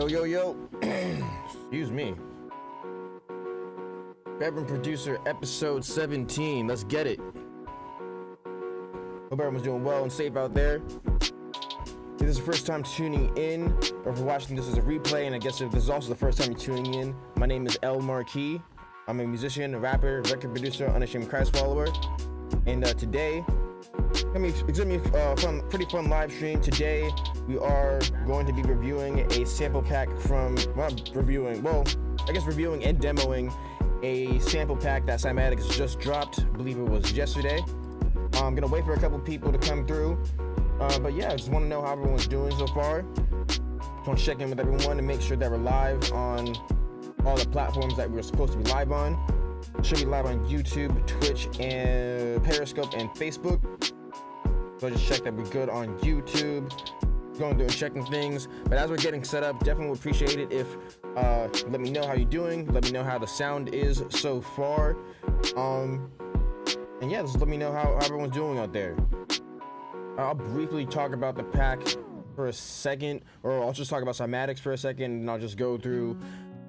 Yo, excuse me. Bedroom Producer, episode 17. Let's get it. Hope everyone's doing well and safe out there. If this is the first time tuning in, or if you're watching this as a replay, and I guess if this is also the first time you're tuning in, my name is El Marquis. I'm a musician, a rapper, record producer, unashamed Christ follower. And today, it's gonna be a pretty fun live stream. Today, we are going to be reviewing a sample pack from, reviewing and demoing a sample pack that Cymatics just dropped. I believe it was yesterday. I'm gonna wait for a couple people to come through. But yeah, I just want to know how everyone's doing so far. Just want to check in with everyone and make sure that we're live on all the platforms that we're supposed to be live on. Should be live on YouTube, Twitch, and Periscope, and Facebook. So I just check that we're good on YouTube. Going through and checking things. But as we're getting set up, definitely would appreciate it if let me know how you're doing. Let me know how the sound is so far. And yeah, just let me know how everyone's doing out there. I'll briefly talk about the pack for a second, or I'll just talk about Cymatics for a second, and I'll just go through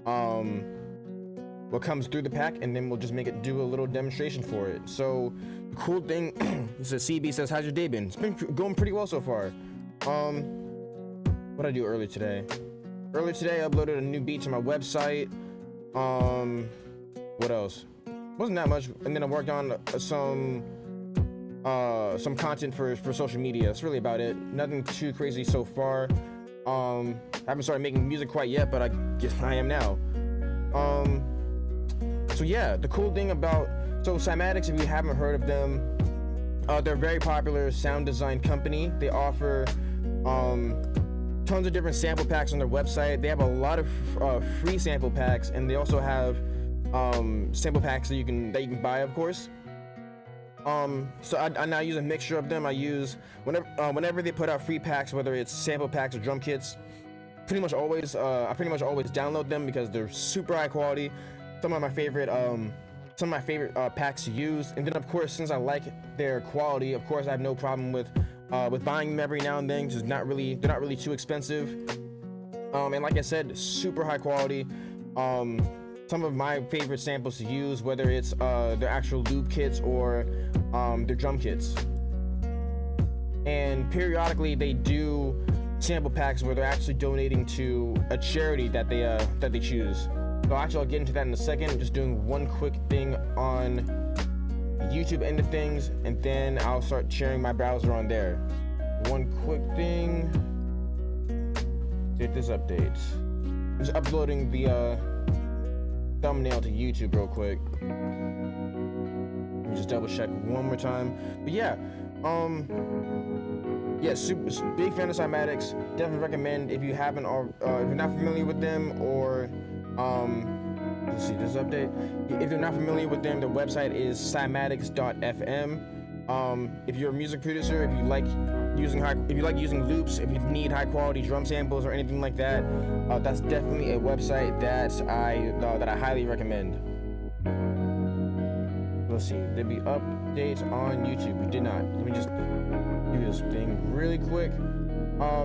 what comes through the pack, and then we'll just do a little demonstration for it. So the cool thing is that CB says, how's your day been? It's been going pretty well so far. What did I do earlier today? Earlier today I uploaded a new beat to my website. What else? Wasn't that much. And then I worked on some content for social media. That's really about it. Nothing too crazy so far. I haven't started making music quite yet, but I guess I am now. So yeah, the cool thing about Cymatics, if you haven't heard of them, they're a very popular sound design company. They offer tons of different sample packs on their website. They have a lot of free sample packs, and they also have sample packs that you can buy, of course. So I now use a mixture of them. I use whenever they put out free packs, whether it's sample packs or drum kits. I pretty much always download them because they're super high quality. Some of my favorite packs to use. And then of course, since I like their quality, of course I have no problem with buying them every now and then, because they're not really too expensive. And like I said, super high quality. Some of my favorite samples to use, whether it's their actual loop kits or their drum kits. And periodically they do sample packs where they're actually donating to a charity that they choose. So actually, I'll get into that in a second. Just doing one quick thing on the YouTube end of things, and then I'll start sharing my browser on there. One quick thing. See if this updates. I'm just uploading the thumbnail to YouTube real quick. Let me just double check one more time. But yeah, yeah, super big fan of Cymatics. Definitely recommend if you haven't, or if you're not familiar with them, or let's see this update. If you're not familiar with them, their website is cymatics.fm. If you're a music producer, if you like using loops, if you need high quality drum samples or anything like that, that's definitely a website that I highly recommend. Let's see, there'll be updates on YouTube. We did not. Let me just do this thing really quick.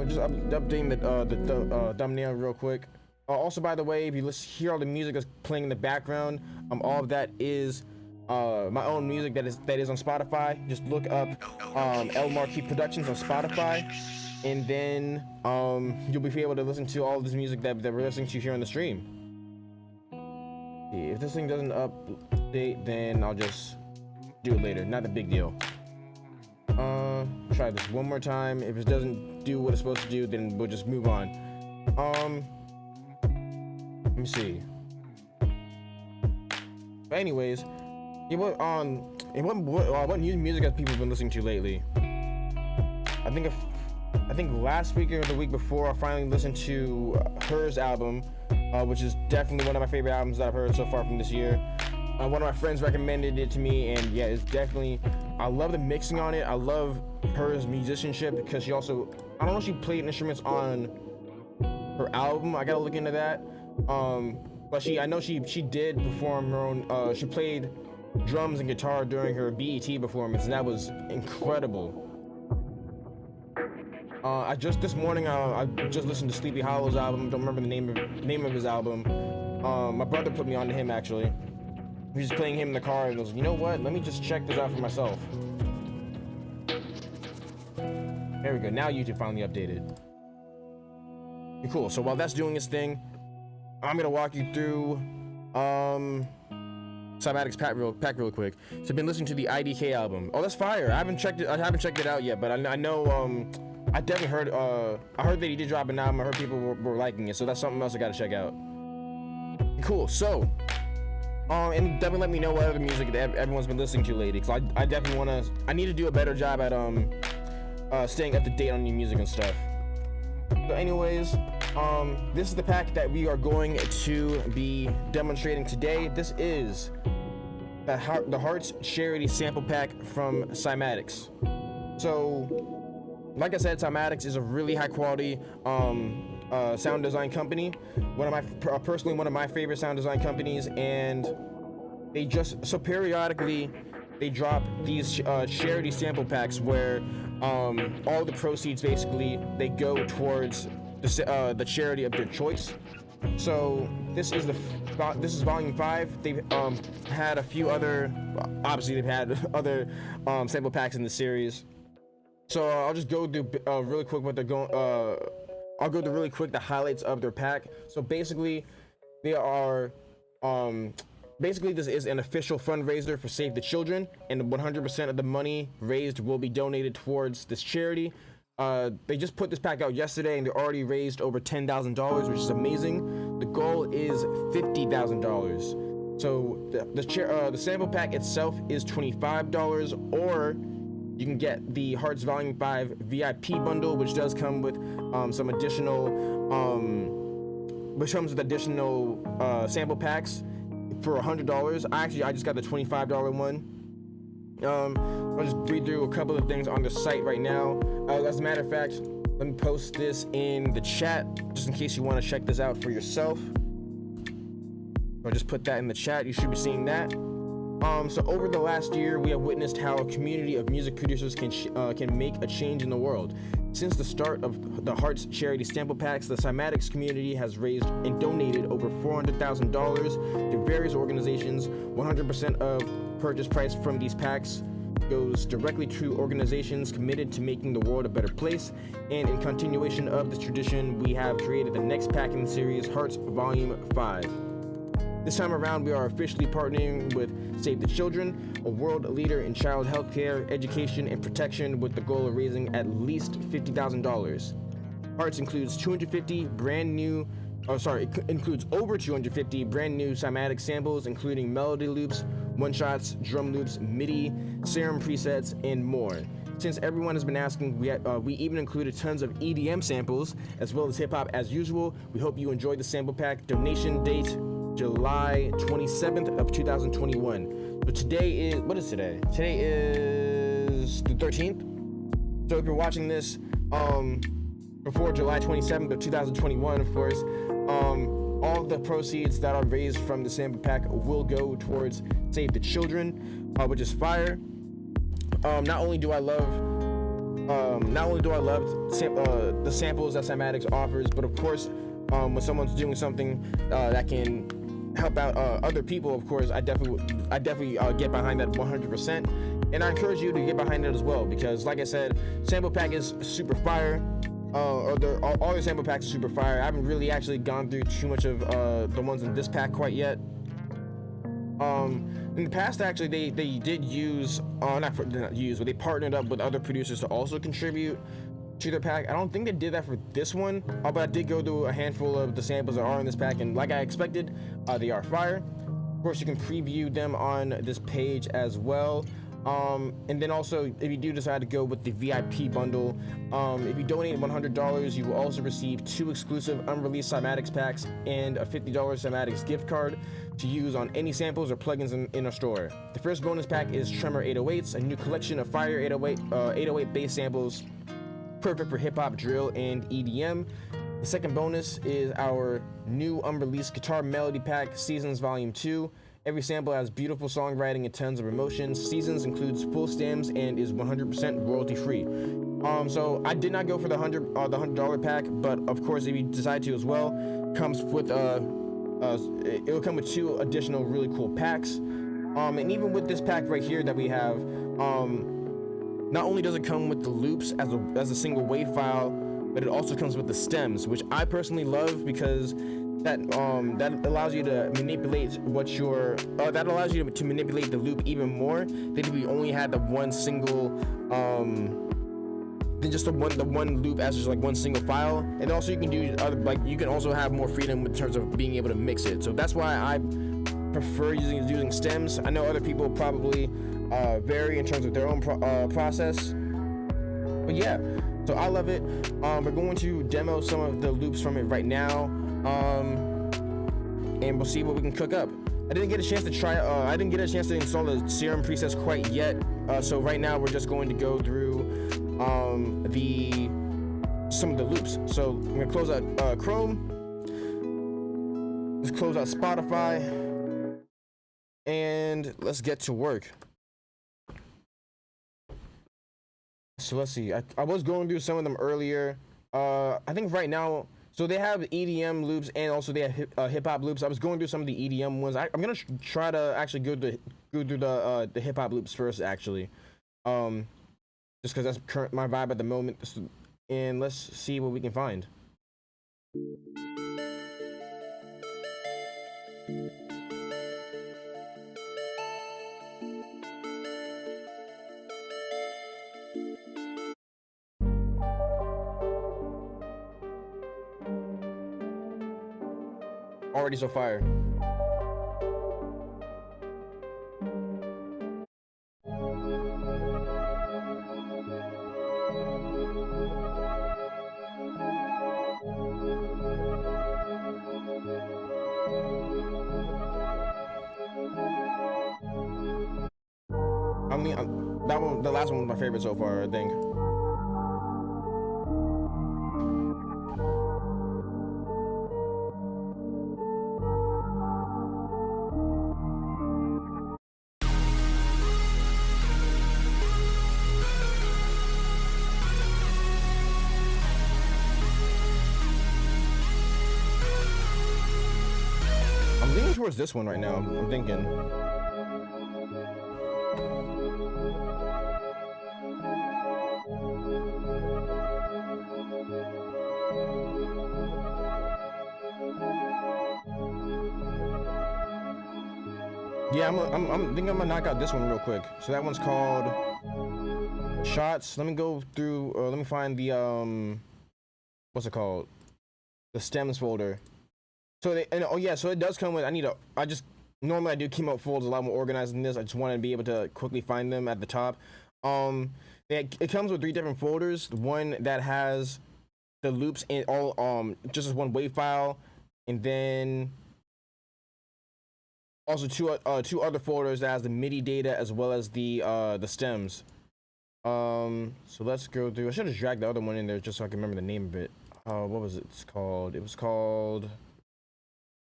Just updating the thumbnail real quick. Also, by the way, if you hear all the music that's playing in the background, all of that is my own music that is on Spotify. Just look up L Marquee Productions on Spotify, and then you'll be able to listen to all of this music that we're listening to here on the stream. If this thing doesn't update, then I'll just do it later. Not a big deal. Try this one more time. If it doesn't do what it's supposed to do, then we'll just move on. Let me see. But anyways, what new music have people been listening to lately? I think last week or the week before, I finally listened to Her's album, which is definitely one of my favorite albums that I've heard so far from this year. One of my friends recommended it to me, and yeah, it's definitely, I love the mixing on it. I love Her's musicianship, because she also, I don't know if she played instruments on her album. I gotta look into that. But I know she did perform her own, she played drums and guitar during her BET performance, and that was incredible. This morning I just listened to Sleepy Hollow's album. Don't remember the name of his album. My brother put me on to him actually. He was just playing him in the car, and was, you know what? Let me just check this out for myself. There we go. Now YouTube finally updated. Cool. So while that's doing its thing, I'm gonna walk you through Cymatics pack real quick. So I've been listening to the IDK album. Oh, that's fire! I haven't checked it out yet, but I know I definitely heard I heard that he did drop an album. I heard people were liking it, so that's something else I gotta check out. Cool. So and definitely let me know what other music that everyone's been listening to lately, because I definitely I need to do a better job at staying up to date on new music and stuff. So anyways, this is the pack that we are going to be demonstrating today. This is the Hearts Charity Sample Pack from Cymatics. So, like I said, Cymatics is a really high quality sound design company. Personally one of my favorite sound design companies, and they periodically they drop these charity sample packs where all the proceeds basically they go towards the charity of their choice. So this is volume 5. They've had a few other, obviously they've had other sample packs in the series. So I'll just go through really quick what they're going. I'll go through really quick the highlights of their pack. So basically, they are basically this is an official fundraiser for Save the Children, and 100% of the money raised will be donated towards this charity. They just put this pack out yesterday, and they already raised over $10,000, which is amazing. The goal is $50,000. So the sample pack itself is $25, or you can get the Hearts Volume 5 VIP bundle, which does come with some additional, sample packs for $100. I just got the $25 one. I'll just read through a couple of things on the site right now. As a matter of fact, let me post this in the chat just in case you want to check this out for yourself. I'll just put that in the chat. You should be seeing that. So over the last year, we have witnessed how a community of music producers can make a change in the world. Since the start of the Hearts Charity Sample Packs, the Cymatics community has raised and donated over $400,000 to various organizations. 100% of purchase price from these packs goes directly to organizations committed to making the world a better place. And in continuation of this tradition, we have created the next pack in the series, Hearts Volume 5. This time around, we are officially partnering with Save the Children, a world leader in child health care, education, and protection, with the goal of raising at least $50,000. Hearts includes 250 brand new, it includes over 250 brand new Cymatics samples, including melody loops, one-shots, drum loops, MIDI, serum presets, and more. Since everyone has been asking, we even included tons of EDM samples, as well as hip-hop as usual. We hope you enjoyed the sample pack. Donation date, July 27th of 2021. So today is, what is today? Today is the 13th. So if you're watching this before July 27th of 2021, of course, all of the proceeds that are raised from the sample pack will go towards Save the Children, which is fire. Not only do I love the samples that Cymatics offers, but of course, when someone's doing something that can help out other people, of course, I definitely get behind that 100%. And I encourage you to get behind it as well, because like I said, sample pack is super fire. All the sample packs are super fire. I haven't really actually gone through too much of the ones in this pack quite yet. In the past, actually, they did use, not use, but they partnered up with other producers to also contribute to their pack. I don't think they did that for this one, but I did go through a handful of the samples that are in this pack, and like I expected, they are fire. Of course, you can preview them on this page as well. And then also, if you do decide to go with the VIP bundle, if you donate $100, you will also receive 2 exclusive unreleased Cymatics packs and a $50 Cymatics gift card to use on any samples or plugins in a store. The first bonus pack is Tremor 808s, a new collection of fire 808 bass samples, perfect for hip-hop, drill, and EDM. The second bonus is our new unreleased guitar melody pack, Seasons Volume 2. Every sample has beautiful songwriting and tons of emotions. Seasons includes full stems and is 100% royalty free. So I did not go for the $100 pack, but of course, if you decide to as well, comes with it will come with 2 additional really cool packs. And even with this pack right here that we have, not only does it come with the loops as a single wave file, but it also comes with the stems, which I personally love, because that allows you to manipulate to manipulate the loop even more than if you only had the one single than just the one loop as just like one single file. And also you can do you can also have more freedom in terms of being able to mix it. So that's why I prefer using stems. I know other people probably vary in terms of their own process, but yeah, so I love it. We're going to demo some of the loops from it right now, and we'll see what we can cook up. I didn't get a chance to install the serum presets quite yet, so right now we're just going to go through some of the loops. So I'm gonna close out Chrome, let's close out Spotify, and let's get to work. So let's see, I was going through some of them earlier. I think right now, so they have EDM loops and also they have hip-hop loops. I was going through some of the EDM ones. I'm gonna try to actually go through the hip-hop loops first, actually, just because that's my vibe at the moment. And let's see what we can find. Already so fire. I mean, that one, the last one was my favorite so far, I think. I'm leaning towards this one right now, I'm thinking. Yeah, I think I'm gonna knock out this one real quick. So that one's called Shots. Let me go through, let me find the, what's it called? The stems folder. So oh yeah, so it does come with, normally I do keep up folders a lot more organized than this. I just want to be able to quickly find them at the top. It comes with 3 different folders. One that has the loops in all, just as one WAV file, and then also two other folders that has the MIDI data as well as the stems. So let's go through. I should have dragged the other one in there just so I can remember the name of it. What was it called? It was called,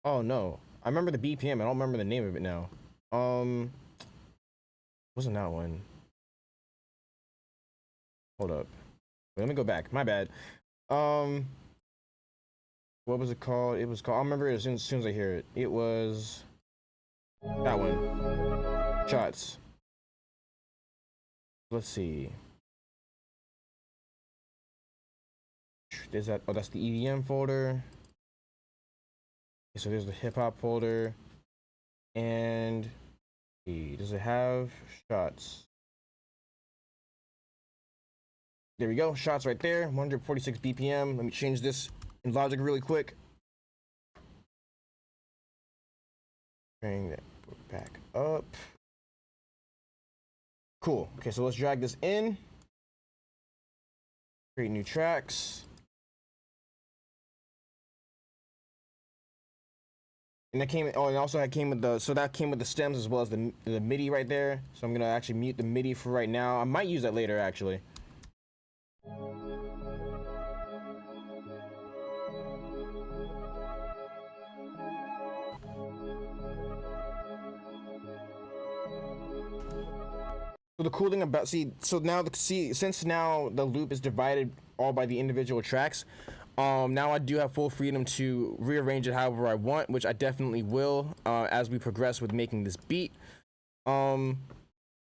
oh no, I remember the BPM. I don't remember the name of it now. Wasn't that one? Hold up. Wait, let me go back. My bad. What was it called? It was called, I'll remember it as soon as I hear it. It was that one. Shots. Let's see. There's that. Oh, that's the EDM folder. Okay, so there's the hip hop folder. And does it have shots? There we go. Shots right there. 146 BPM. Let me change this in Logic really quick. Bring that back up. Cool. Okay, so let's drag this in. Create new tracks. And that came. Oh, and also that came with the. So that came with the stems as well as the MIDI right there. So I'm gonna actually mute the MIDI for right now. I might use that later actually. So the cool thing about since now the loop is divided all by the individual tracks, now I do have full freedom to rearrange it however I want, which I definitely will as we progress with making this beat. I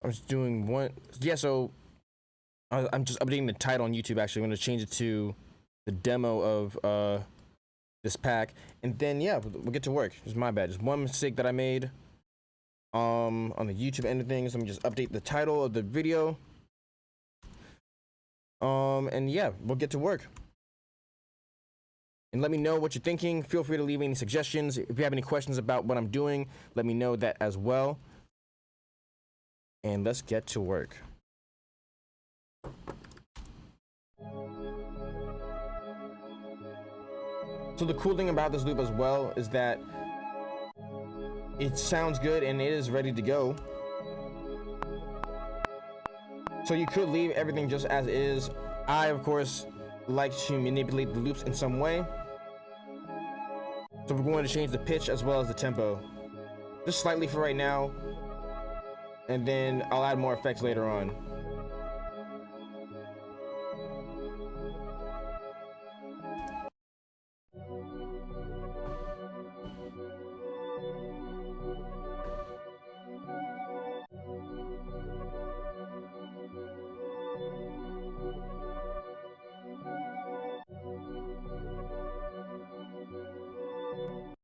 was doing one, yeah. So I'm just updating the title on YouTube. Actually, I'm gonna change it to the demo of this pack, and then yeah, we'll get to work. It's my bad. Just one mistake that I made. On the YouTube end of things, let me just update the title of the video. And yeah, we'll get to work. And let me know what you're thinking. Feel free to leave any suggestions. If you have any questions about what I'm doing, let me know that as well. And let's get to work. So the cool thing about this loop as well is that it sounds good and it is ready to go. So you could leave everything just as is. I, of course, like to manipulate the loops in some way. So we're going to change the pitch as well as the tempo. Just slightly for right now. And then I'll add more effects later on.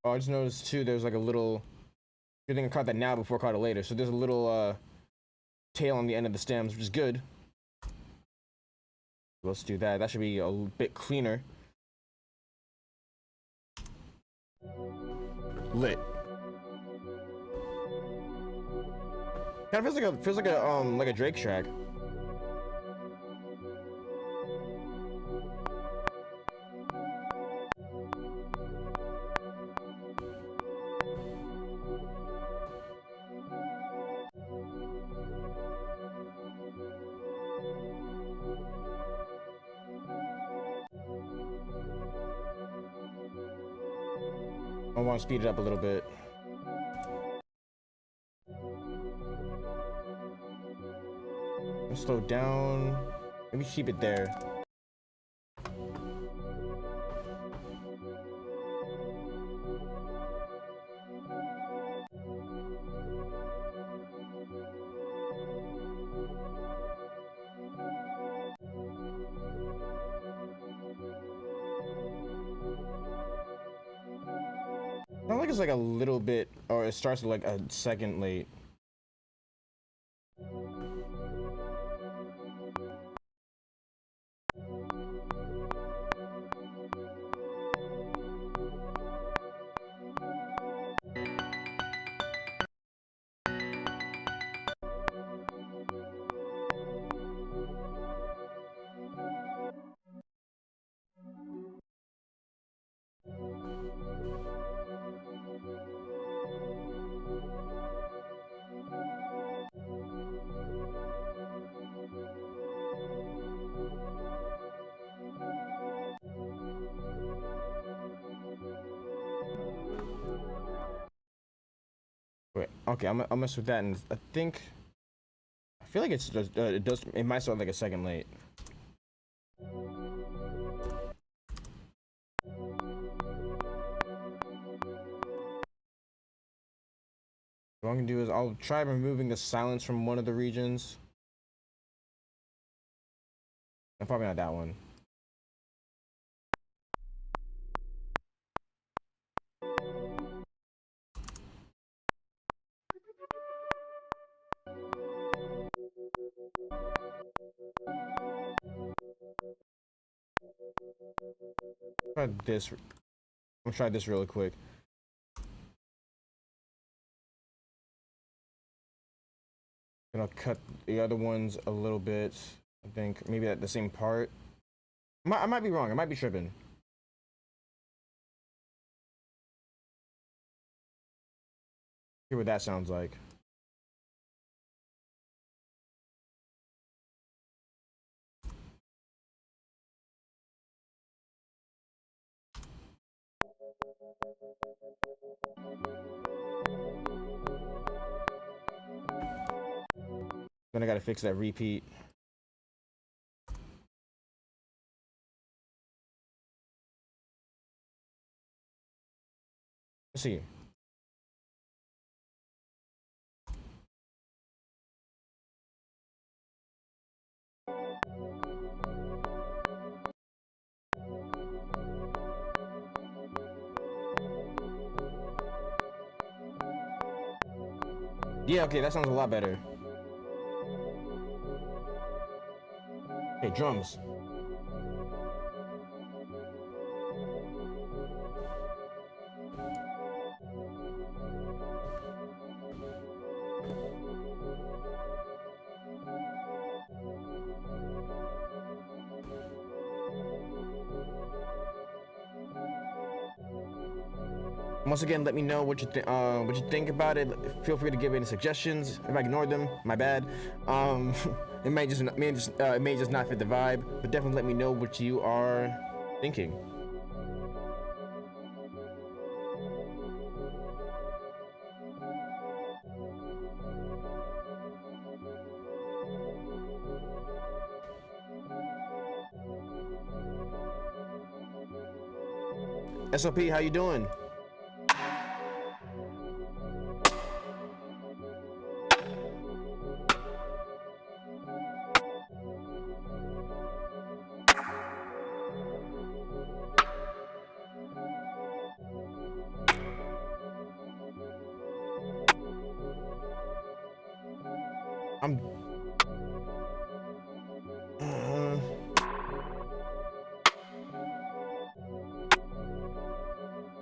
Oh, I just noticed too, there's like a little, good thing I caught that now before I caught it later. So there's a little tail on the end of the stems, which is good. Let's do that. That should be a bit cleaner. Lit. Kind of feels like a Drake track. I want to speed it up a little bit. Slow down. Maybe keep it there. like it's like a little bit, or it starts like a second late. Wait, okay, I'll mess with that, and I feel like it might start like a second late. What I'm gonna do is I'll try removing the silence from one of the regions. And probably not that one. Try this. I'm gonna try this really quick. And I'll cut the other ones a little bit. I think maybe at the same part. I might be wrong. I might be tripping. Hear what that sounds like. Then I gotta fix that repeat. Let's see. Yeah, okay, that sounds a lot better. Okay, drums. Once again, let me know what you think about it. Feel free to give any suggestions. If I ignore them, my bad. It may just not fit the vibe, but definitely let me know what you are thinking. SOP, how you doing?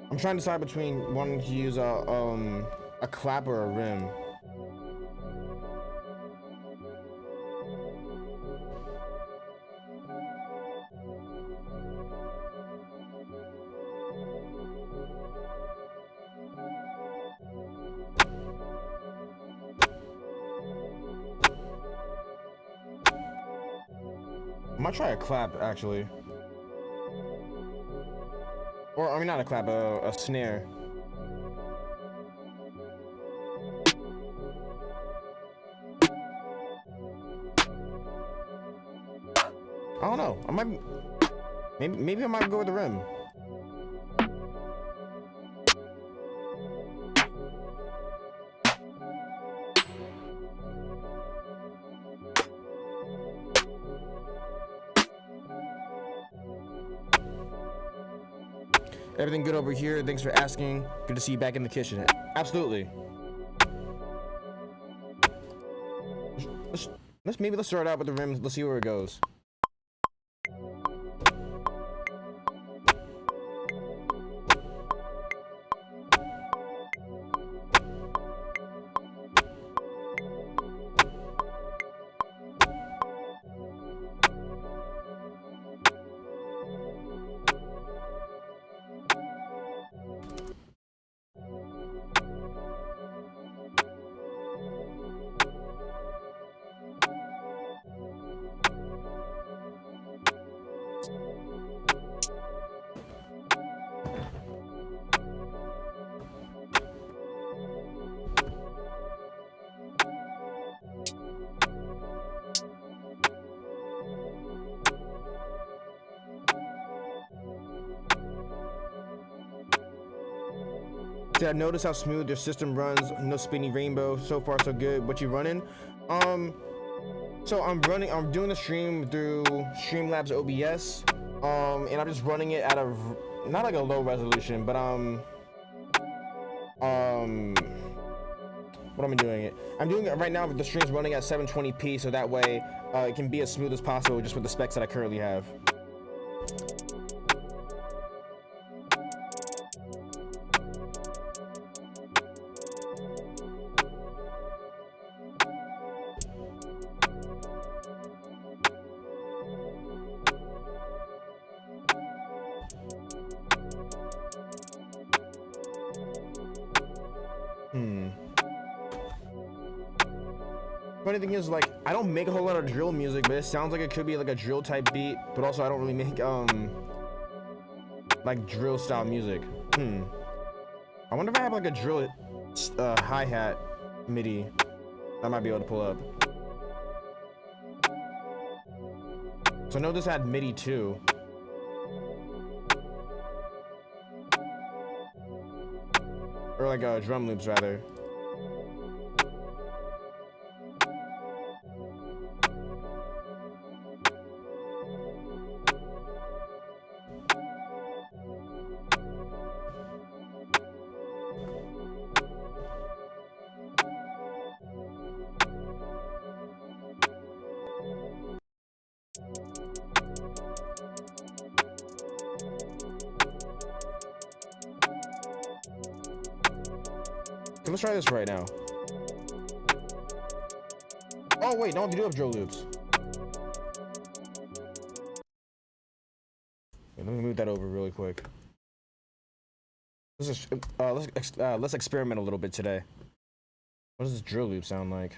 I'm trying to decide between wanting to use a clap or a rim. I might try a clap actually. Or, I mean, not a clap, a snare. I don't know. I might... Maybe I might go with the rim. Everything good over here? Thanks for asking. Good to see you back in the kitchen. Absolutely. Let's start out with the rims. Let's see where it goes. Did I notice how smooth your system runs? No spinny rainbow. So far so good. What you running? So I'm doing the stream through Streamlabs OBS. And I'm just running it at a, not like a low resolution, but what am I doing it? I'm doing it right now, but the stream's running at 720p, so that way it can be as smooth as possible just with the specs that I currently have. Funny thing is, like, I don't make a whole lot of drill music, but it sounds like it could be like a drill type beat, but also I don't really make like drill style music. I wonder if I have like a drill hi-hat MIDI I might be able to pull up. So I know this had MIDI too. Or like drum loops rather. Okay, let's try this right now. Oh wait, no, they do have drill loops. Okay, let me move that over really quick. Let's experiment a little bit today. What does this drill loop sound like?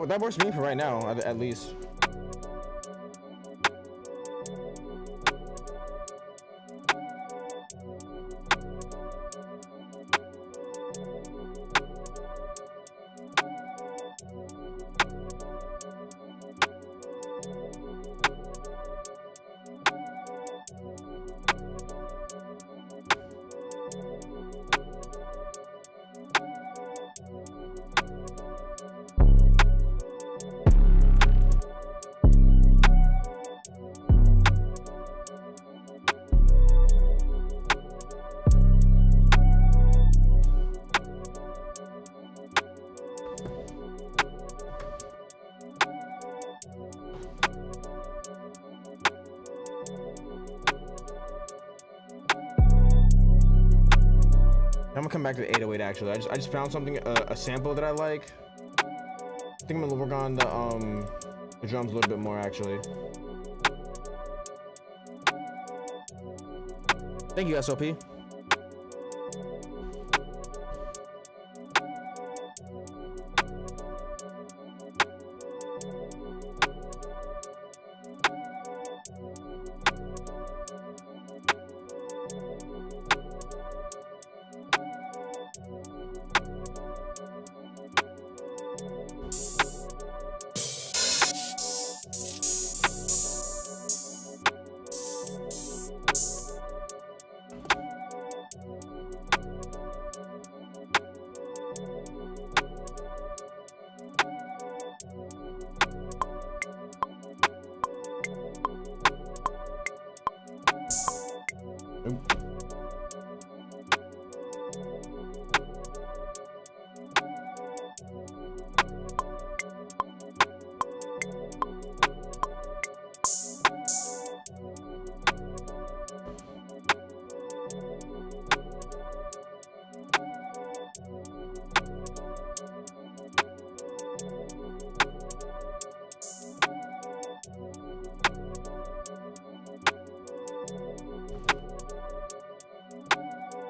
That works for me for right now, at least. I'm gonna come back to the 808 actually. I just found something, a sample that I like. I think I'm gonna work on the drums a little bit more actually. Thank you, SOP.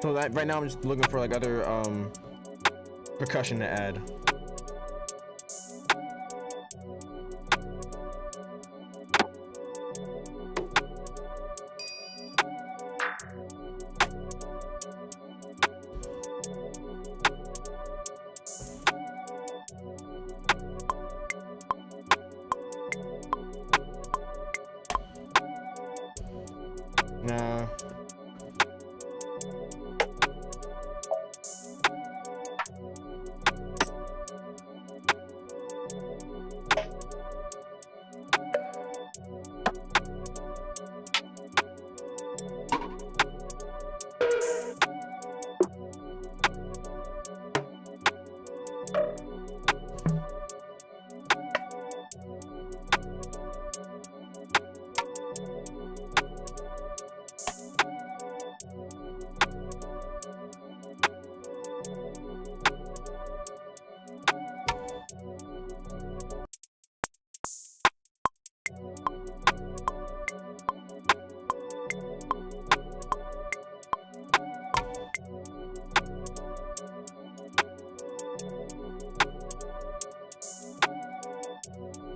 So that right now I'm just looking for like other percussion to add. Nah.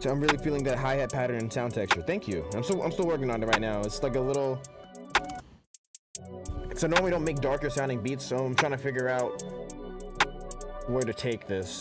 So I'm really feeling that hi-hat pattern and sound texture. Thank you. I'm still working on it right now. It's like a little. So normally we don't make darker sounding beats, so I'm trying to figure out where to take this.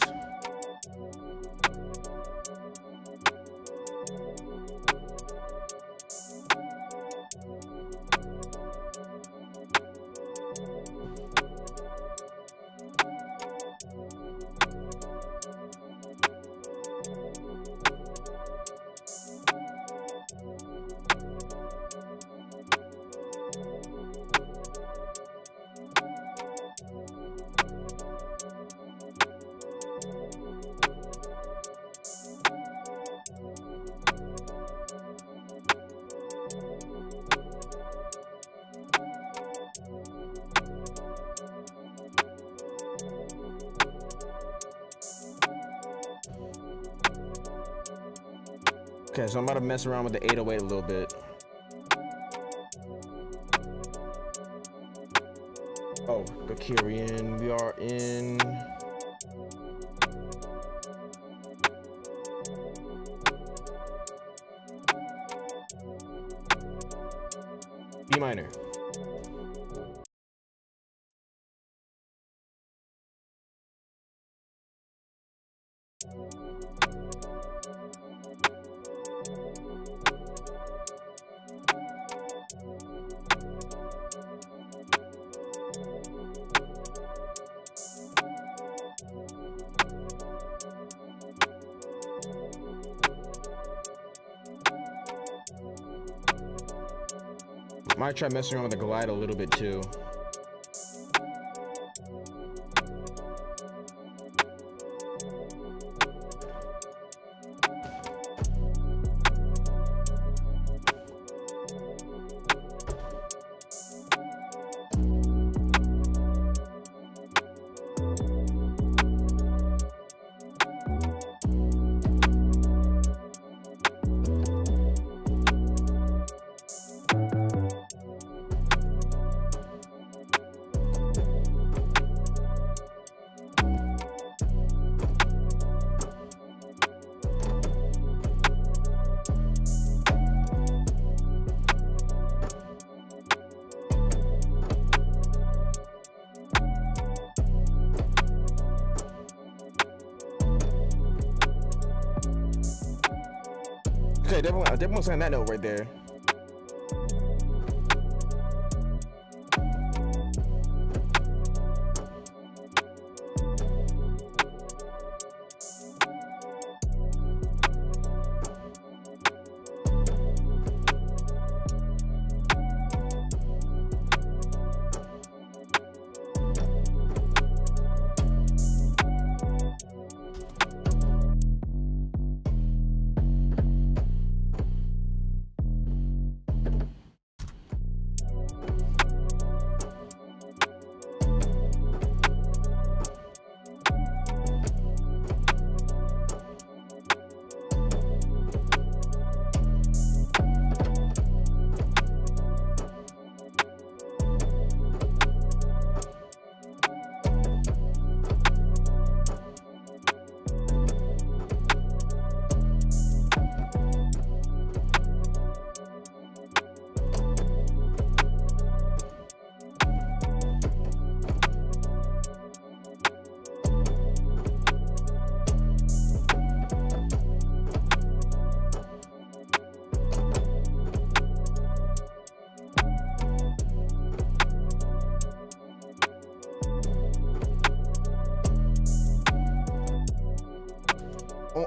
Okay, so I'm about to mess around with the 808 a little bit. Oh, Gakirian, we are in... B minor. Might try messing around with the glide a little bit too. Okay, definitely saying that note right there.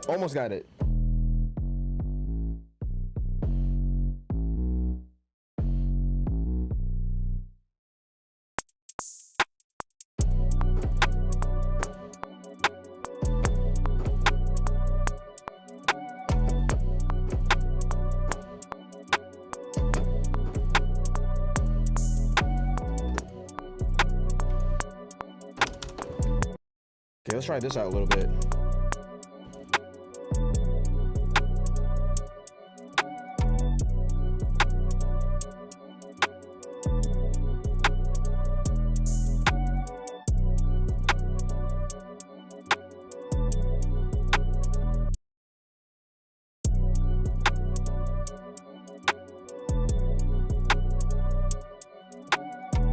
Almost got it. Okay, let's try this out a little bit.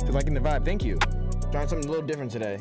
You're liking the vibe, thank you. Trying something a little different today.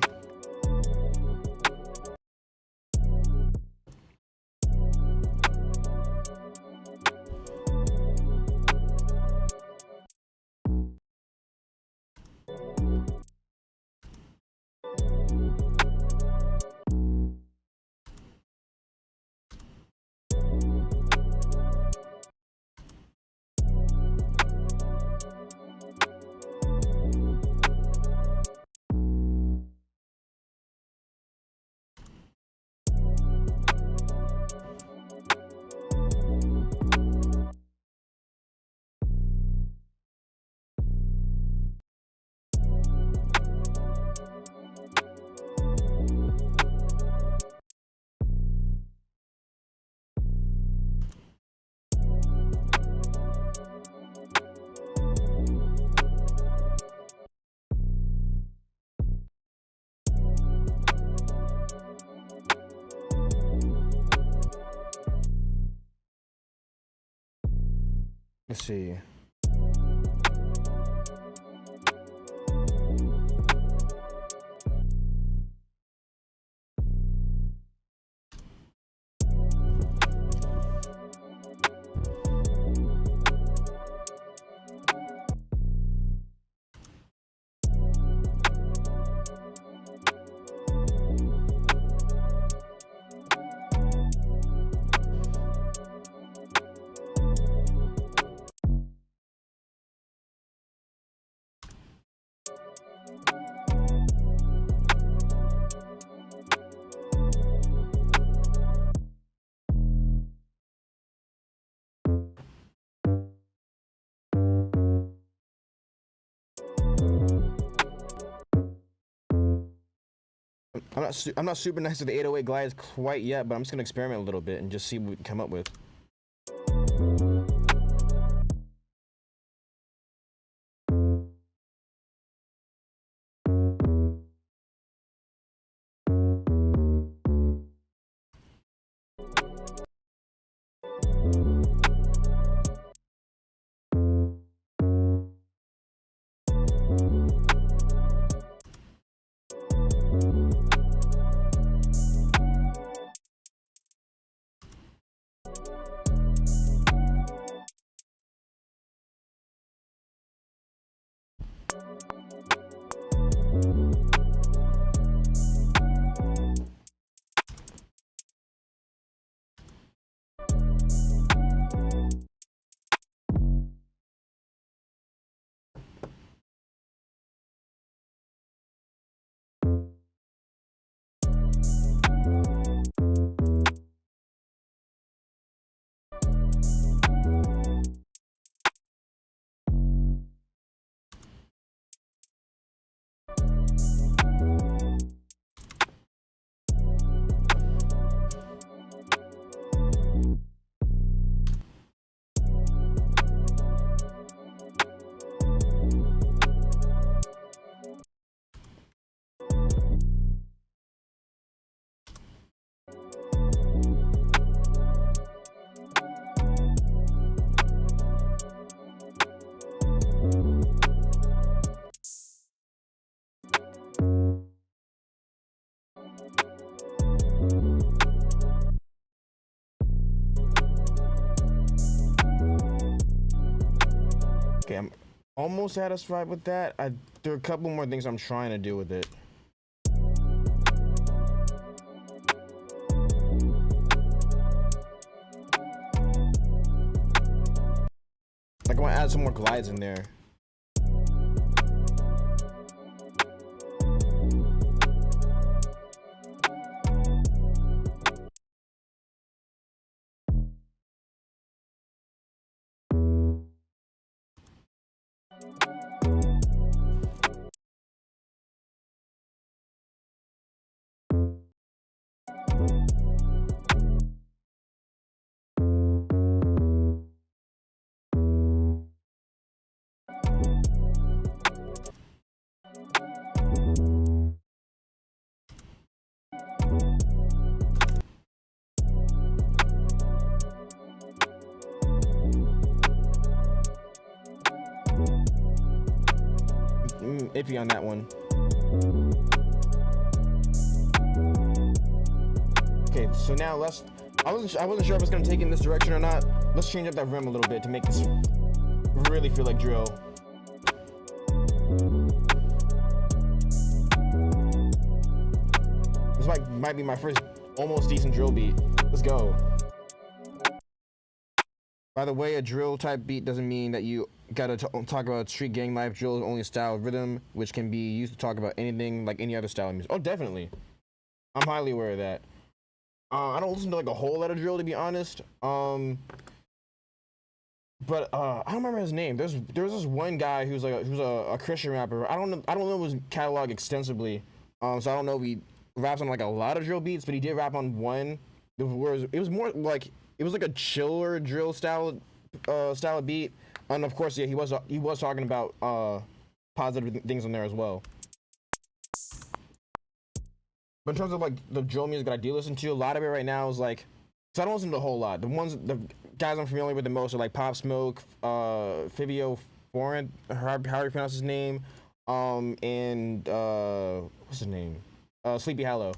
Let's see. I'm not super nice with the 808 glides quite yet, but I'm just gonna experiment a little bit and just see what we can come up with. Okay, I'm almost satisfied with that. There are a couple more things I'm trying to do with it. add some more glides in there. Iffy on that one. Okay, so now I wasn't sure if I was gonna take it in this direction or not. Let's change up that rim a little bit to make this really feel like drill. This might be my first almost decent drill beat. Let's go. By the way, a drill type beat doesn't mean that you gotta talk about street gang life. Drill is only a style of rhythm which can be used to talk about anything like any other style of music. Oh, definitely. I'm highly aware of that. I don't listen to like a whole lot of drill, to be honest. But I don't remember his name. There was this one guy who's a Christian rapper. I don't know his catalog extensively. So I don't know if he raps on like a lot of drill beats, but he did rap on one. It was more like it was like a chiller drill style of beat. And of course, yeah, he was talking about positive things on there as well. But in terms of like the drill music that I do listen to, a lot of it right now is like, so I don't listen to a whole lot. The guys I'm familiar with the most are like Pop Smoke, Fivio Foreign, how do you pronounce his name? And what's his name? Sleepy Hollow.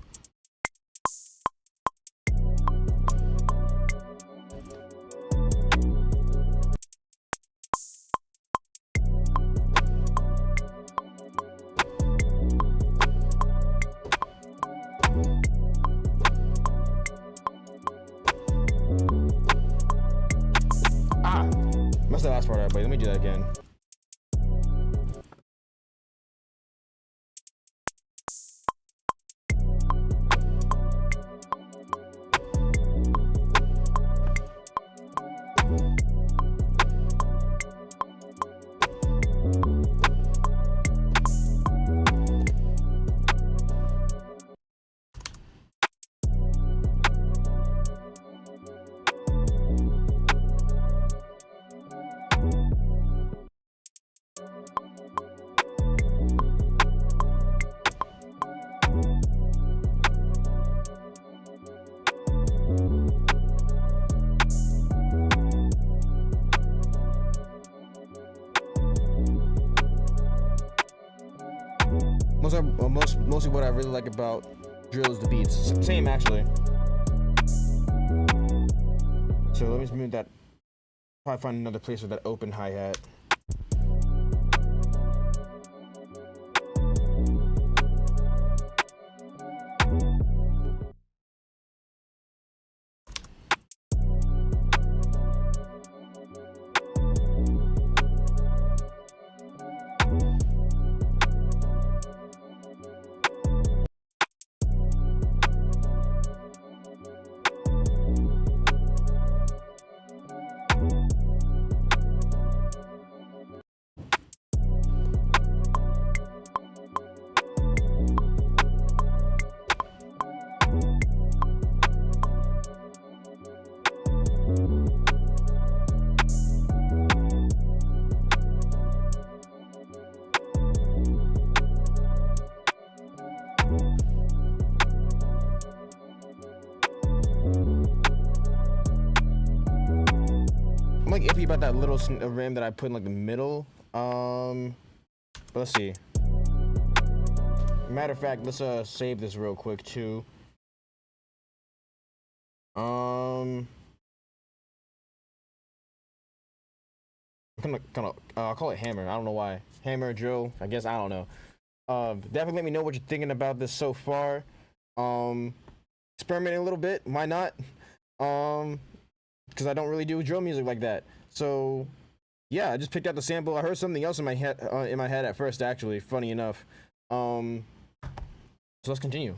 That's the last part of that, but let me do that again. Mostly what I really like about drill is the beats. Same actually. So let me just move that. Probably find another place with that open hi-hat. I'm like iffy about that little rim that I put in like the middle. But let's see. Matter of fact, let's save this real quick too. I'm I'll call it hammer. I don't know why. Hammer, drill. I guess I don't know. Definitely let me know what you're thinking about this so far. Experimenting a little bit. Why not? Because I don't really do drill music like that. So yeah, I just picked out the sample. I heard something else in my head at first, actually. Funny enough. So let's continue.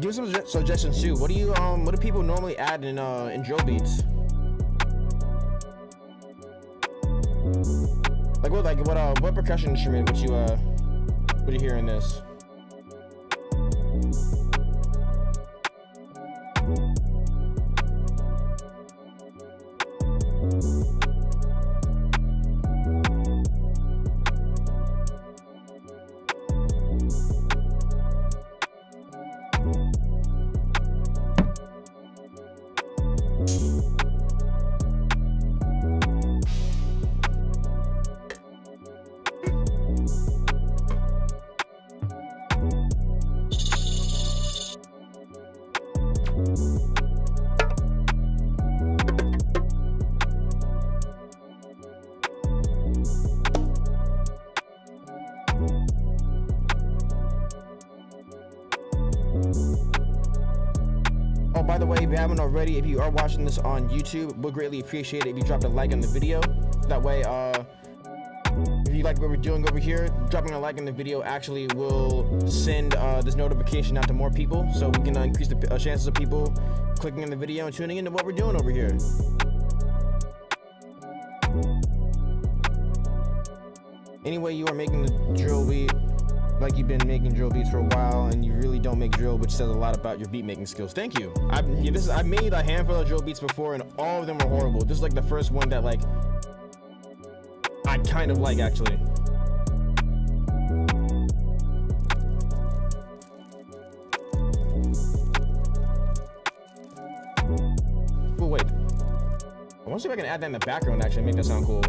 Give some suggestions too. What do people normally add in drill beats? What percussion instrument would you hear in this? Oh, by the way, if you haven't already, if you are watching this on YouTube, we'll greatly appreciate it if you dropped a like on the video. That way, if you like what we're doing over here, dropping a like on the video actually will send this notification out to more people, so we can increase the chances of people clicking on the video and tuning into what we're doing over here. Anyway, you are making the drill beat, like you've been making drill beats for a while, and you really don't make drill, which says a lot about your beat making skills. Thank you. I've made a handful of drill beats before, and all of them were horrible. This is like the first one that like I kind of like, actually. Oh wait, I want to see if I can add that in the background. Actually, make that sound cool.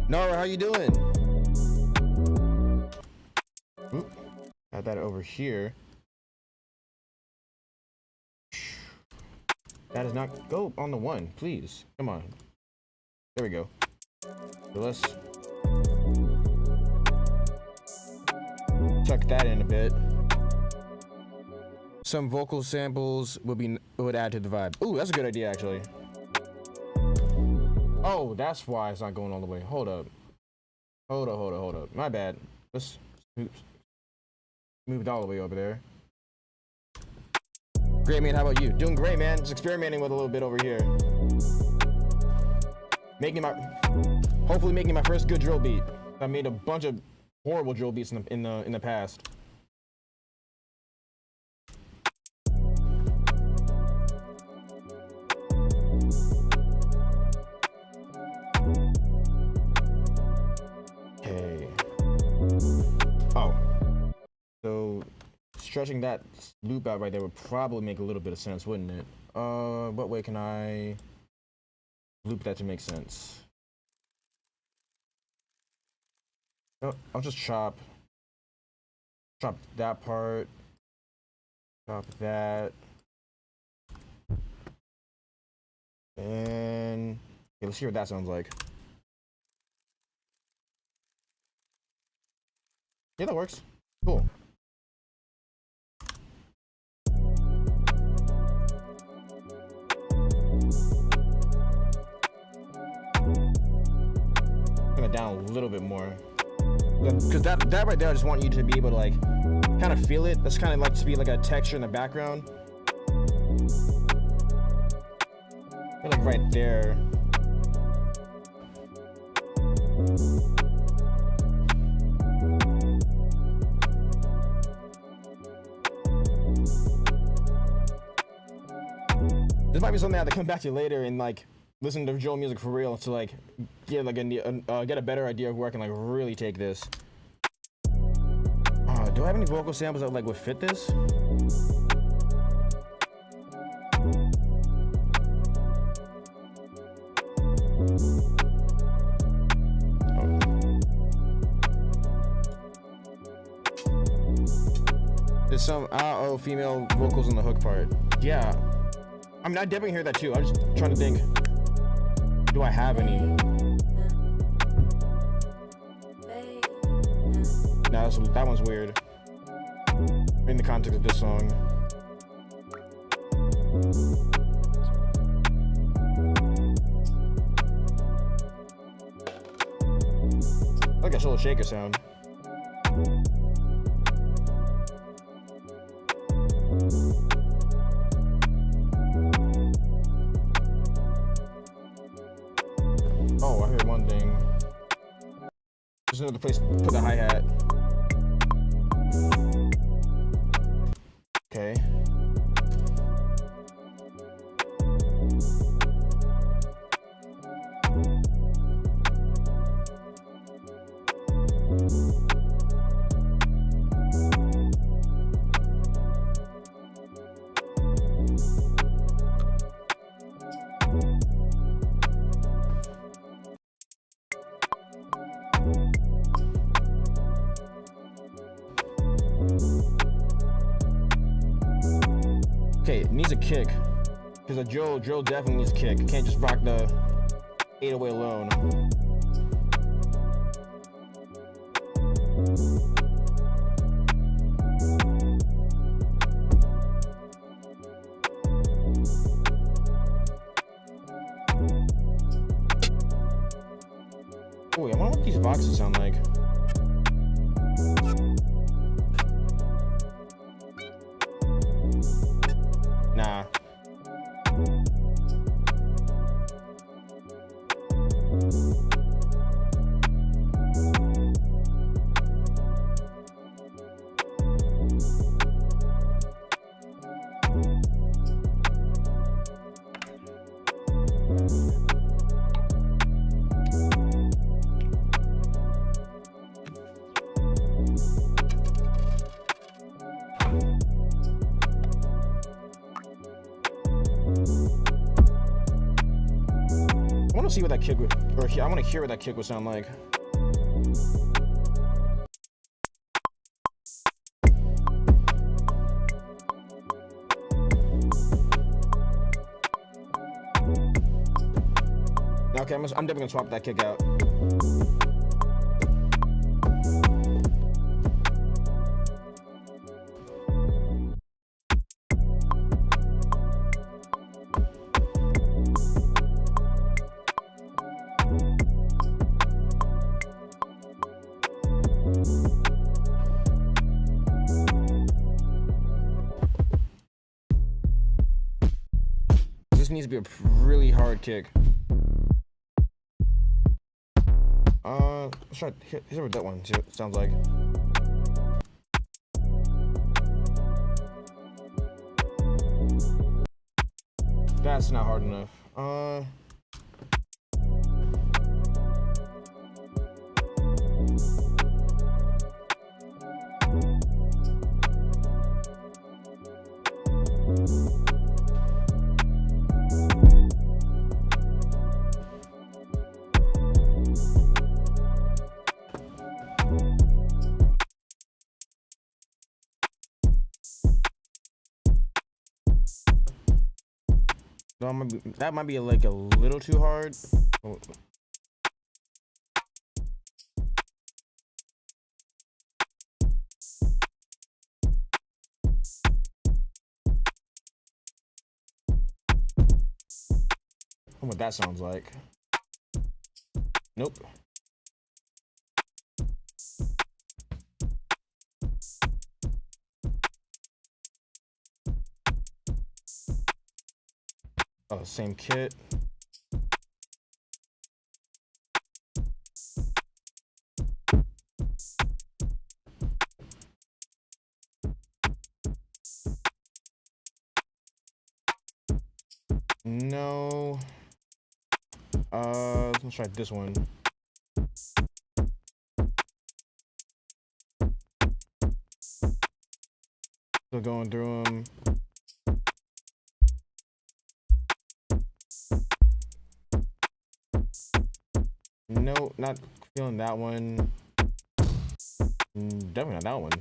Nora, how you doing? Oop. Add that over here. That does not go on the one, please. Come on. There we go. So let's tuck that in a bit. Some vocal samples would add to the vibe. Ooh, that's a good idea, actually. Oh, that's why it's not going all the way. Hold up. Hold up. My bad. Let's move it all the way over there. Great, man. How about you? Doing great, man. Just experimenting with a little bit over here. Hopefully making my first good drill beat. I made a bunch of horrible drill beats in the past. So stretching that loop out right there would probably make a little bit of sense, wouldn't it? What way can I loop that to make sense? Oh, I'll just chop that part, chop that, and okay, let's hear what that sounds like. Yeah, that works. Cool. Bring it down a little bit more. Because that right there, I just want you to be able to like kind of feel it. That's kind of like to be like a texture in the background. Like right there. This might be something I have to come back to later and like listen to Joe music for real to like get like get a better idea of where I can like really take this. Do I have any vocal samples that like would fit this? There's some female vocals in the hook part. Yeah. I mean, I definitely hear that too. I'm just trying to think. Do I have any? Nah, that one's weird. In the context of this song. Like a solo shaker sound. Oh, I heard one thing. There's another place to put the hi-hat. Okay. Okay, it needs a kick. Because a drill definitely needs a kick. You can't just rock the 808 alone. Oh, I wonder what these boxes sound like. Nah. I want to see what that kick would, or I want to hear what that kick would sound like. Okay, I'm definitely gonna swap that kick out. This needs to be a really hard kick. Let's try. Here's what that one sounds like. That's not hard enough. That might be like a little too hard. Oh. What that sounds like. Nope. Oh, same kit. No. Let's try this one. Still going through them. No, not feeling that one. Definitely not that one.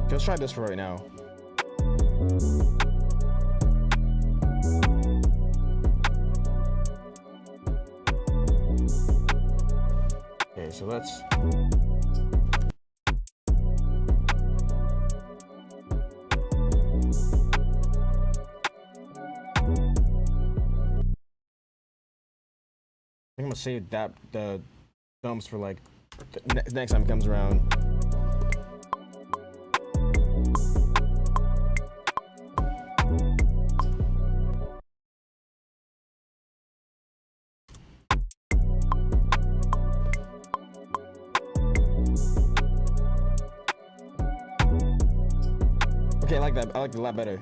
Let's try this for right now. Okay, so let's. I'm gonna save the thumbs for like the next time it comes around. Okay, I like that. I like it a lot better.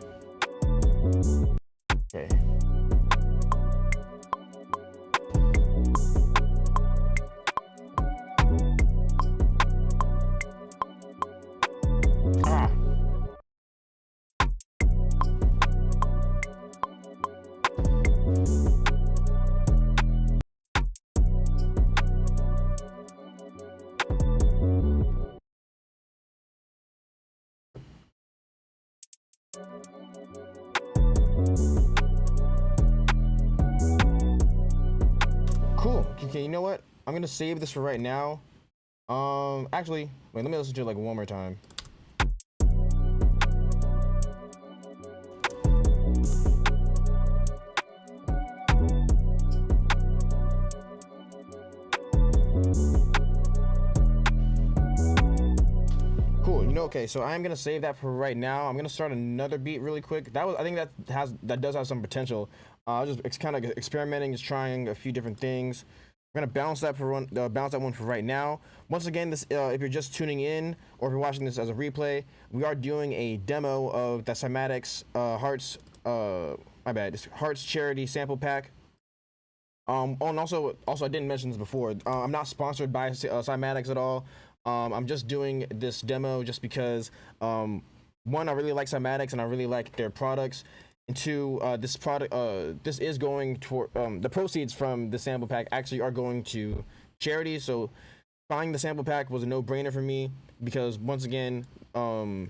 Okay. Ah. Cool. Okay, you know what? I'm gonna save this for right now. Actually, wait, let me listen to it like one more time. Cool. You know, okay, so I'm gonna save that for right now. I'm gonna start another beat really quick. I think that does have some potential. It's kind of experimenting, just trying a few different things. We're gonna bounce that one for right now. Once again, this if you're just tuning in or if you're watching this as a replay, we are doing a demo of the Cymatics Hearts. My bad. It's Hearts Charity Sample Pack. Oh, and also I didn't mention this before. I'm not sponsored by Cymatics at all. I'm just doing this demo just because one, I really like Cymatics and I really like their products. And two, this is going toward the proceeds from the sample pack actually are going to charity. So buying the sample pack was a no-brainer for me because once again, the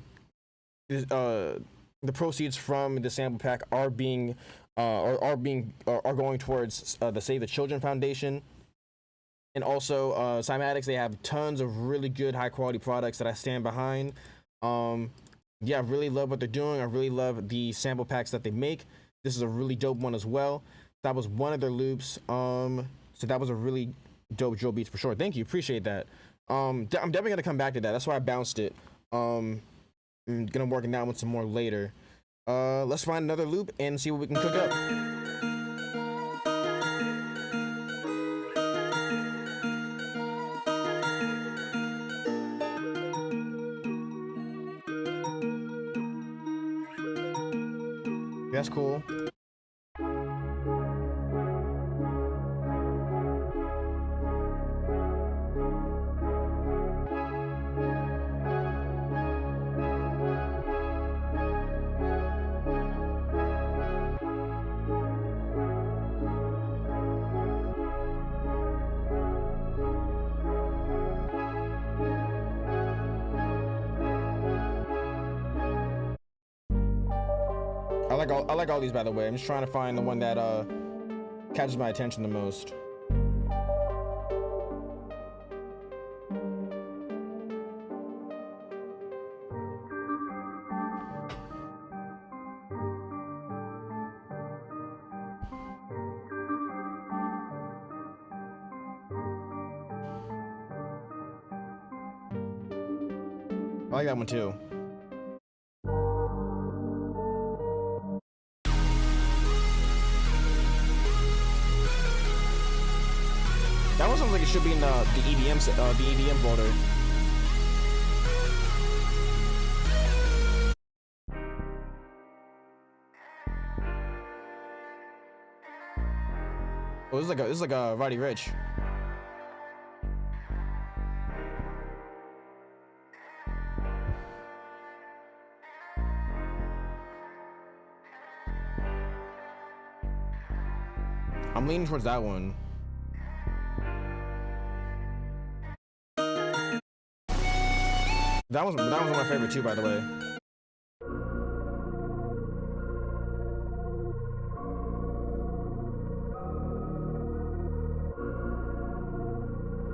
proceeds from the sample pack are going towards the Save the Children Foundation. And also, Cymatics, they have tons of really good, high-quality products that I stand behind. Yeah, I really love what they're doing. I really love the sample packs that they make. This is a really dope one as well. That was one of their loops. So that was a really dope drill beats for sure. Thank you, appreciate that. I'm definitely gonna come back to that. That's why I bounced it. I'm gonna work on that one some more later. Let's find another loop and see what we can cook up. That's cool. I like all these, by the way. I'm just trying to find the one that catches my attention the most. I like that one too. That one sounds like it should be in the EDM folder. Oh, this is like a Roddy Ricch. I'm leaning towards that one. That one's one of my favorite too, by the way.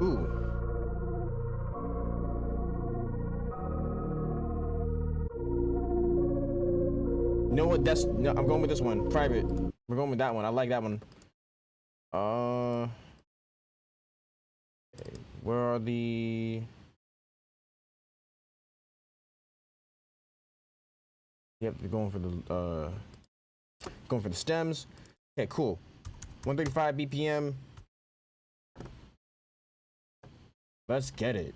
Ooh. You know what? No, I'm going with this one. Private. We're going with that one. I like that one. Okay. Where are the? Yep, they're going for the stems. Okay, cool. 135 BPM. Let's get it.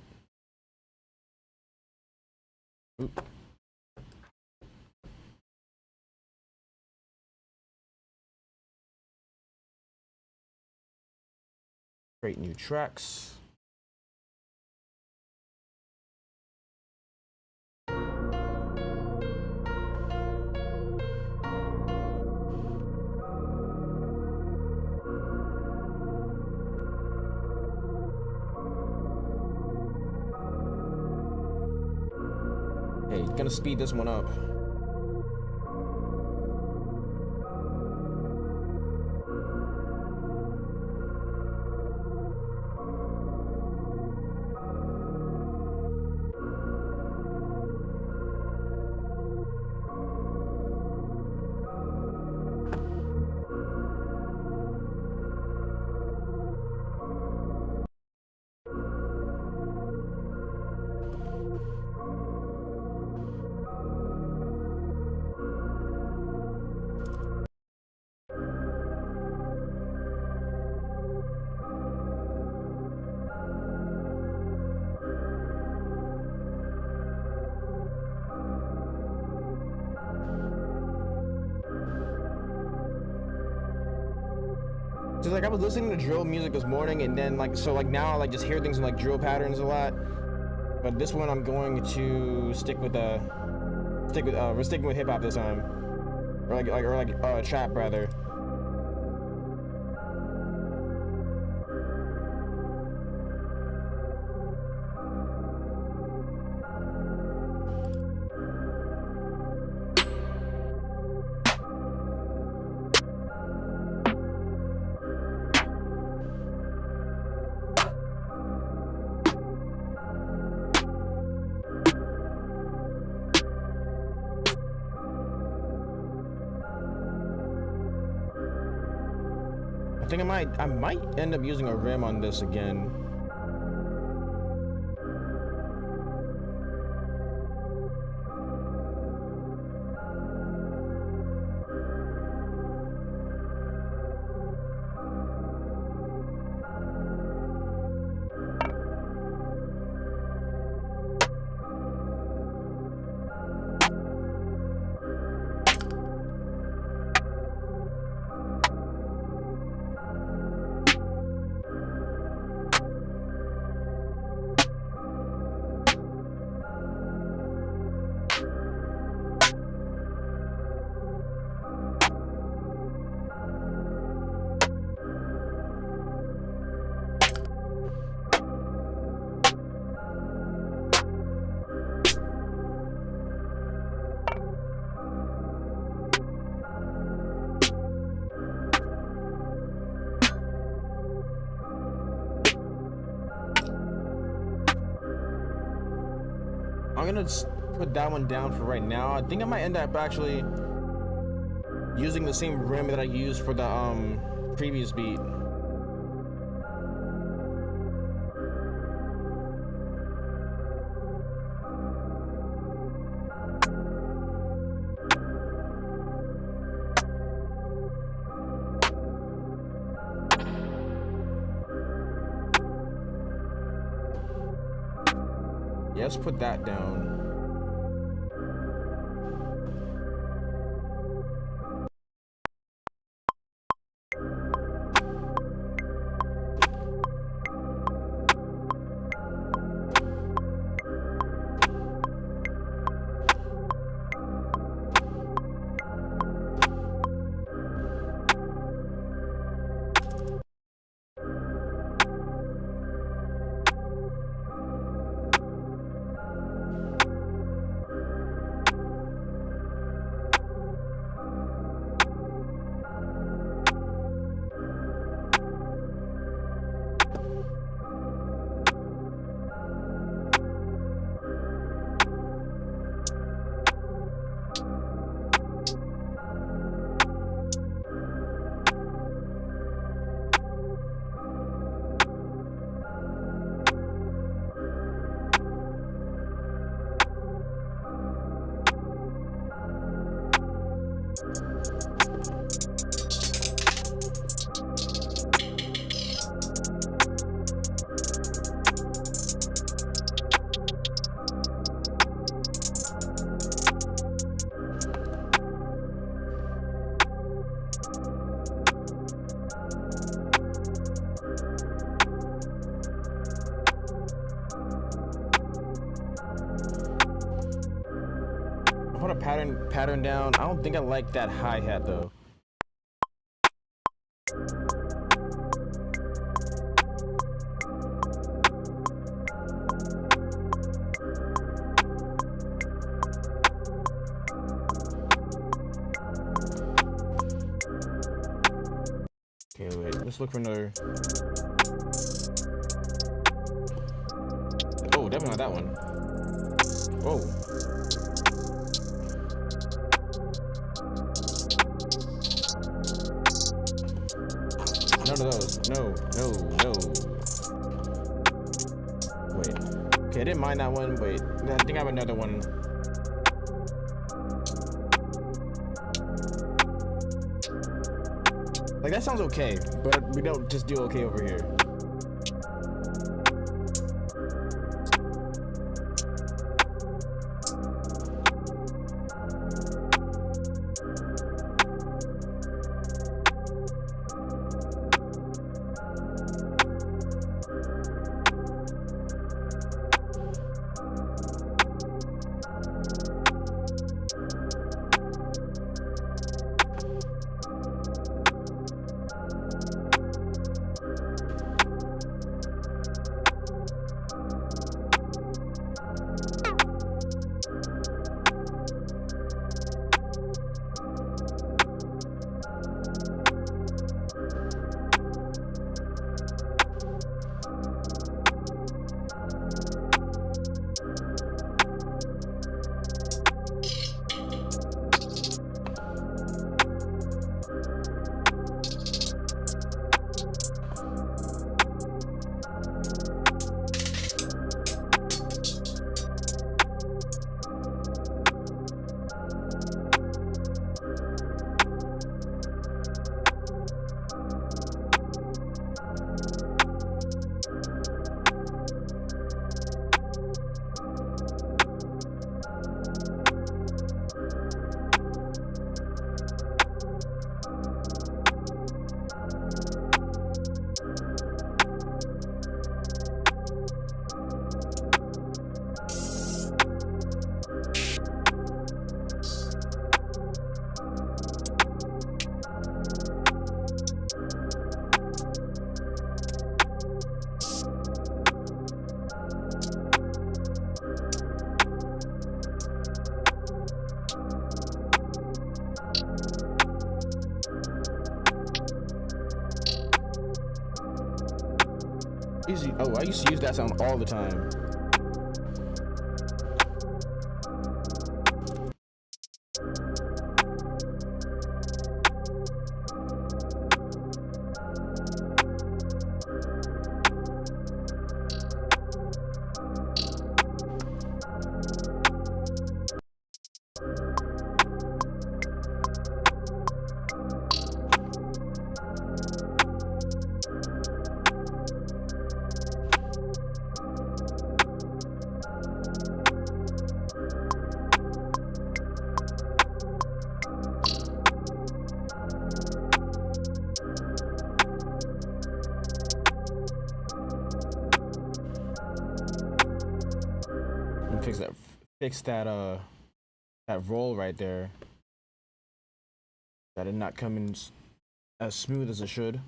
Oop. Great new tracks. Okay, gonna speed this one up. So like I was listening to drill music this morning, and then like now I like just hear things in like drill patterns a lot. But this one I'm going to stick with we're sticking with hip hop this time, or trap rather. I think I might end up using a rim on this again. I'm gonna put that one down for right now. I think I might end up actually using the same rim that I used for the previous beat. Yeah, let's put that down. Put a pattern down. I don't think I like that hi-hat though. Okay, wait. Let's look for another. Oh, definitely not that one. Whoa. None of those. No. Wait. Okay, I didn't mind that one. Wait. I think I have another one. Like, that sounds okay, but we don't just do okay over here. Easy. Oh, I used to use that sound all the time. And fix that roll right there. That did not come in as smooth as it should.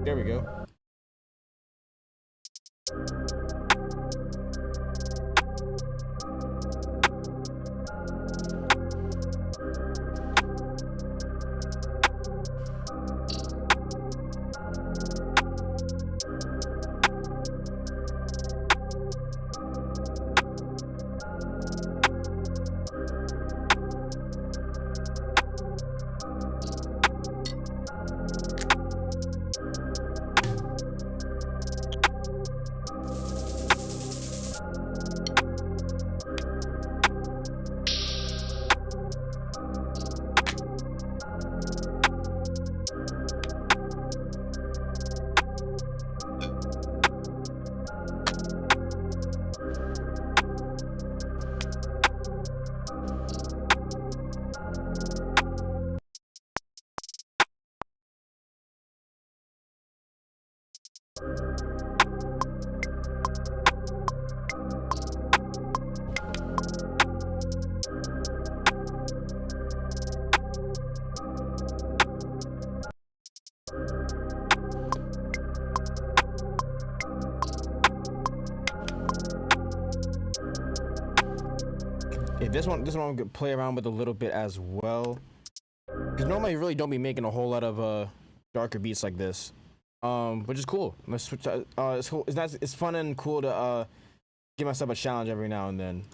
There we go. This one I'm gonna play around with a little bit as well, because normally I really don't be making a whole lot of darker beats like this, which is cool. Let's switch. It's cool. It's fun and cool to give myself a challenge every now and then.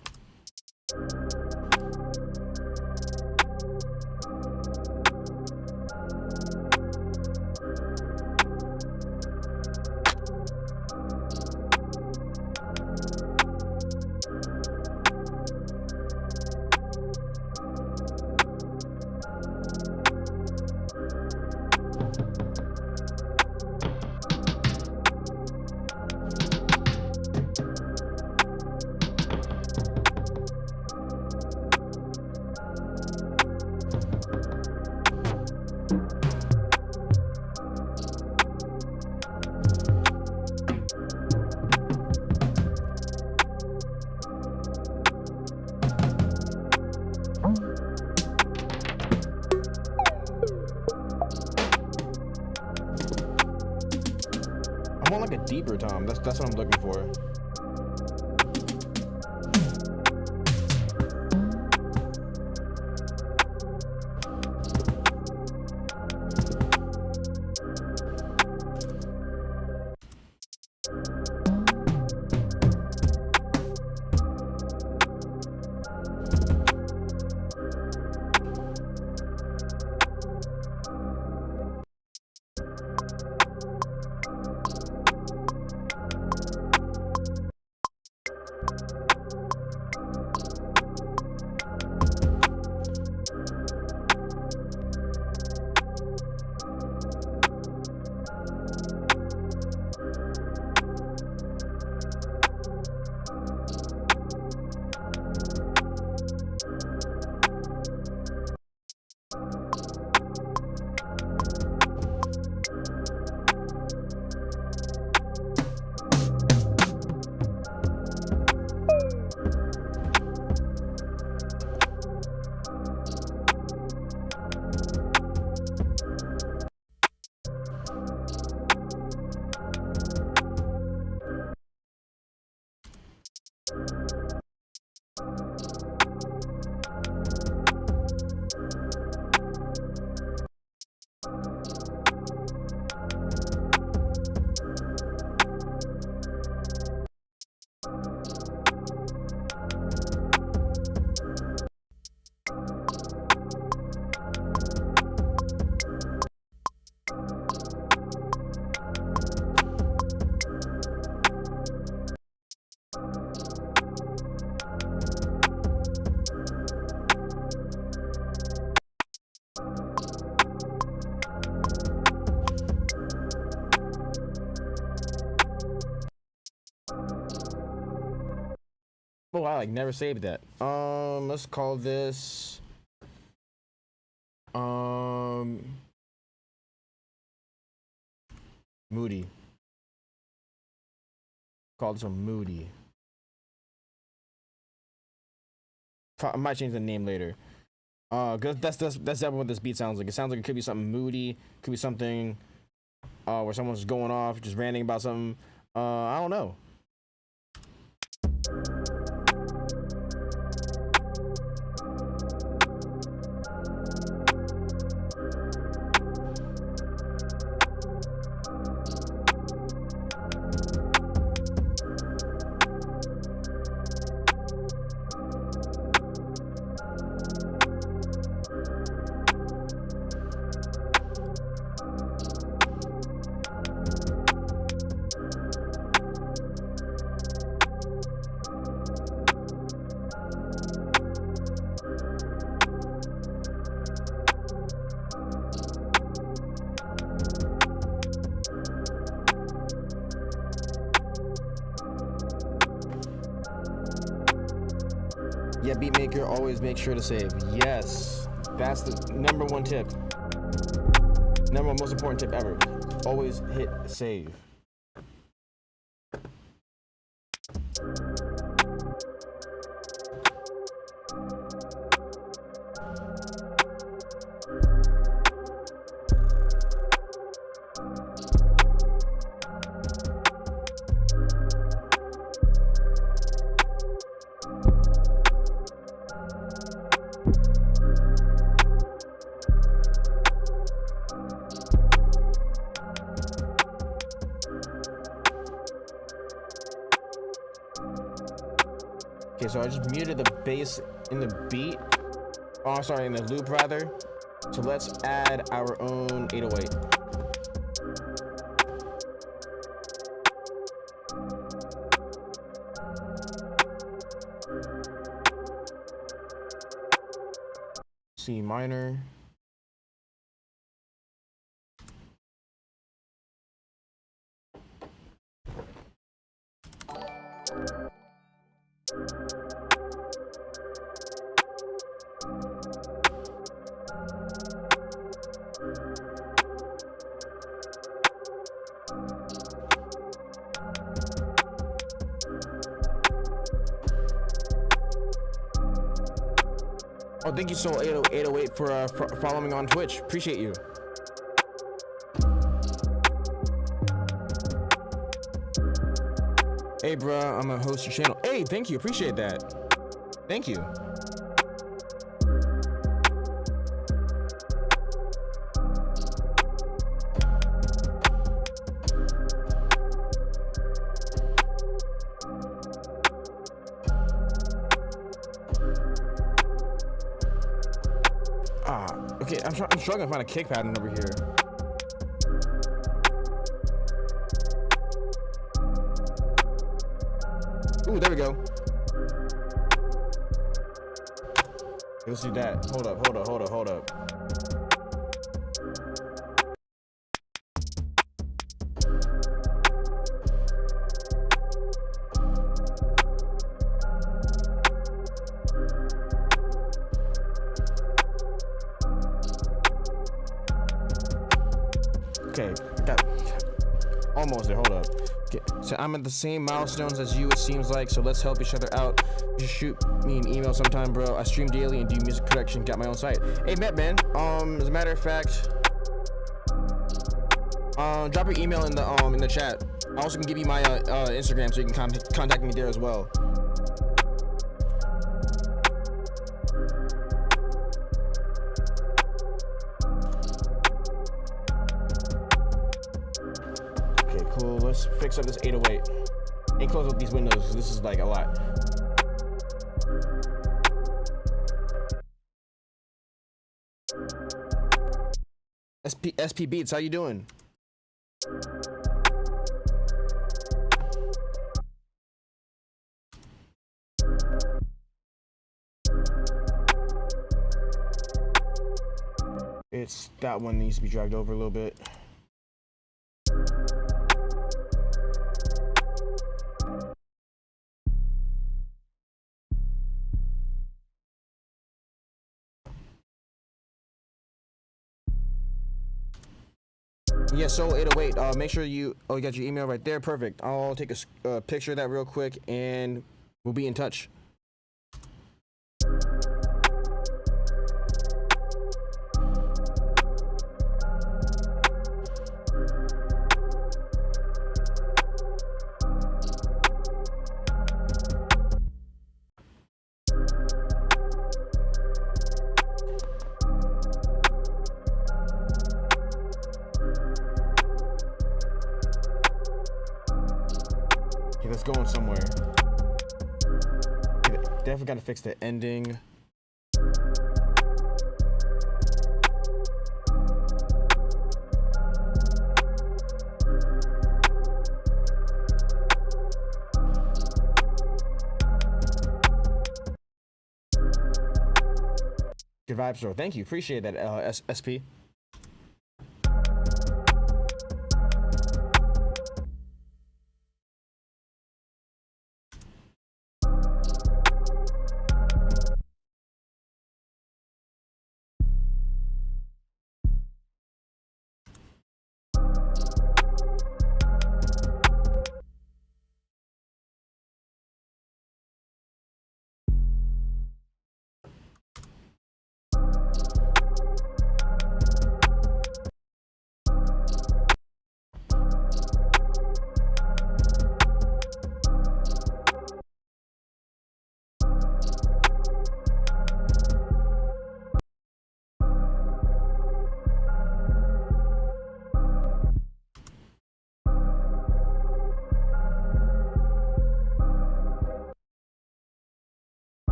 I want like a deeper tom. That's what I'm looking for. Oh, I like never saved that. Let's call this Moody. Call this one Moody. I might change the name later. Cause that's definitely what this beat sounds like. It sounds like it could be something moody, could be something where someone's going off, just ranting about something. I don't know. Yeah, beat maker, always make sure to save. Yes, that's the #1 tip. #1 most important tip ever. Always hit save. Okay, so I just muted the bass in the beat. Oh, sorry, in the loop rather. So let's add our own 808. C minor. Oh, thank you so 808 for following me on Twitch. Appreciate you. Hey, bruh, I'm gonna host your channel. Hey, thank you. Appreciate that. Thank you. Okay, I'm struggling to find a kick pattern over here. Ooh, there we go. Let's do that. Hold up. Okay, almost there. Hold up. Okay, so I'm at the same milestones as you, it seems like. So let's help each other out. Just shoot me an email sometime, bro. I stream daily and do music production. Got my own site. Hey, man. As a matter of fact, drop your email in the chat. I also can give you my Instagram so you can contact me there as well. Cool, let's fix up this 808 and close up these windows because this is like a lot. SP Beats, how you doing? It's that one needs to be dragged over a little bit. Yeah, so 808. Make sure you. Oh, you got your email right there. Perfect. I'll take a picture of that real quick, and we'll be in touch. Okay, let's go on somewhere. Okay, definitely got to fix the ending. Good vibes, bro. Thank you. Appreciate that, SP.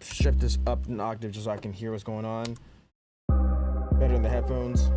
Shift this up an octave just so I can hear what's going on better in the headphones.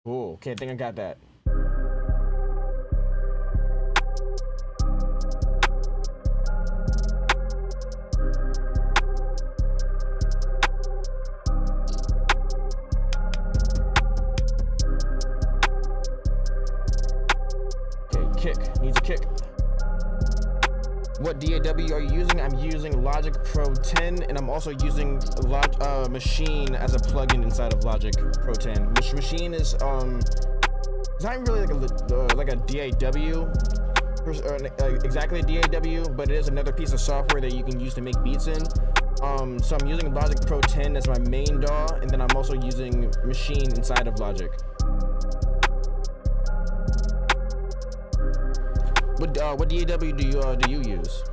Cool. Okay, I think I got that. Okay, kick. Needs a kick. What DAW are you using? I'm using Logic Pro 10, and I'm also using Machine as a plugin inside of Logic Pro 10. Which Machine is it's not really like a DAW, exactly a DAW, but it is another piece of software that you can use to make beats in. So I'm using Logic Pro 10 as my main DAW, and then I'm also using Machine inside of Logic. What DAW do you use?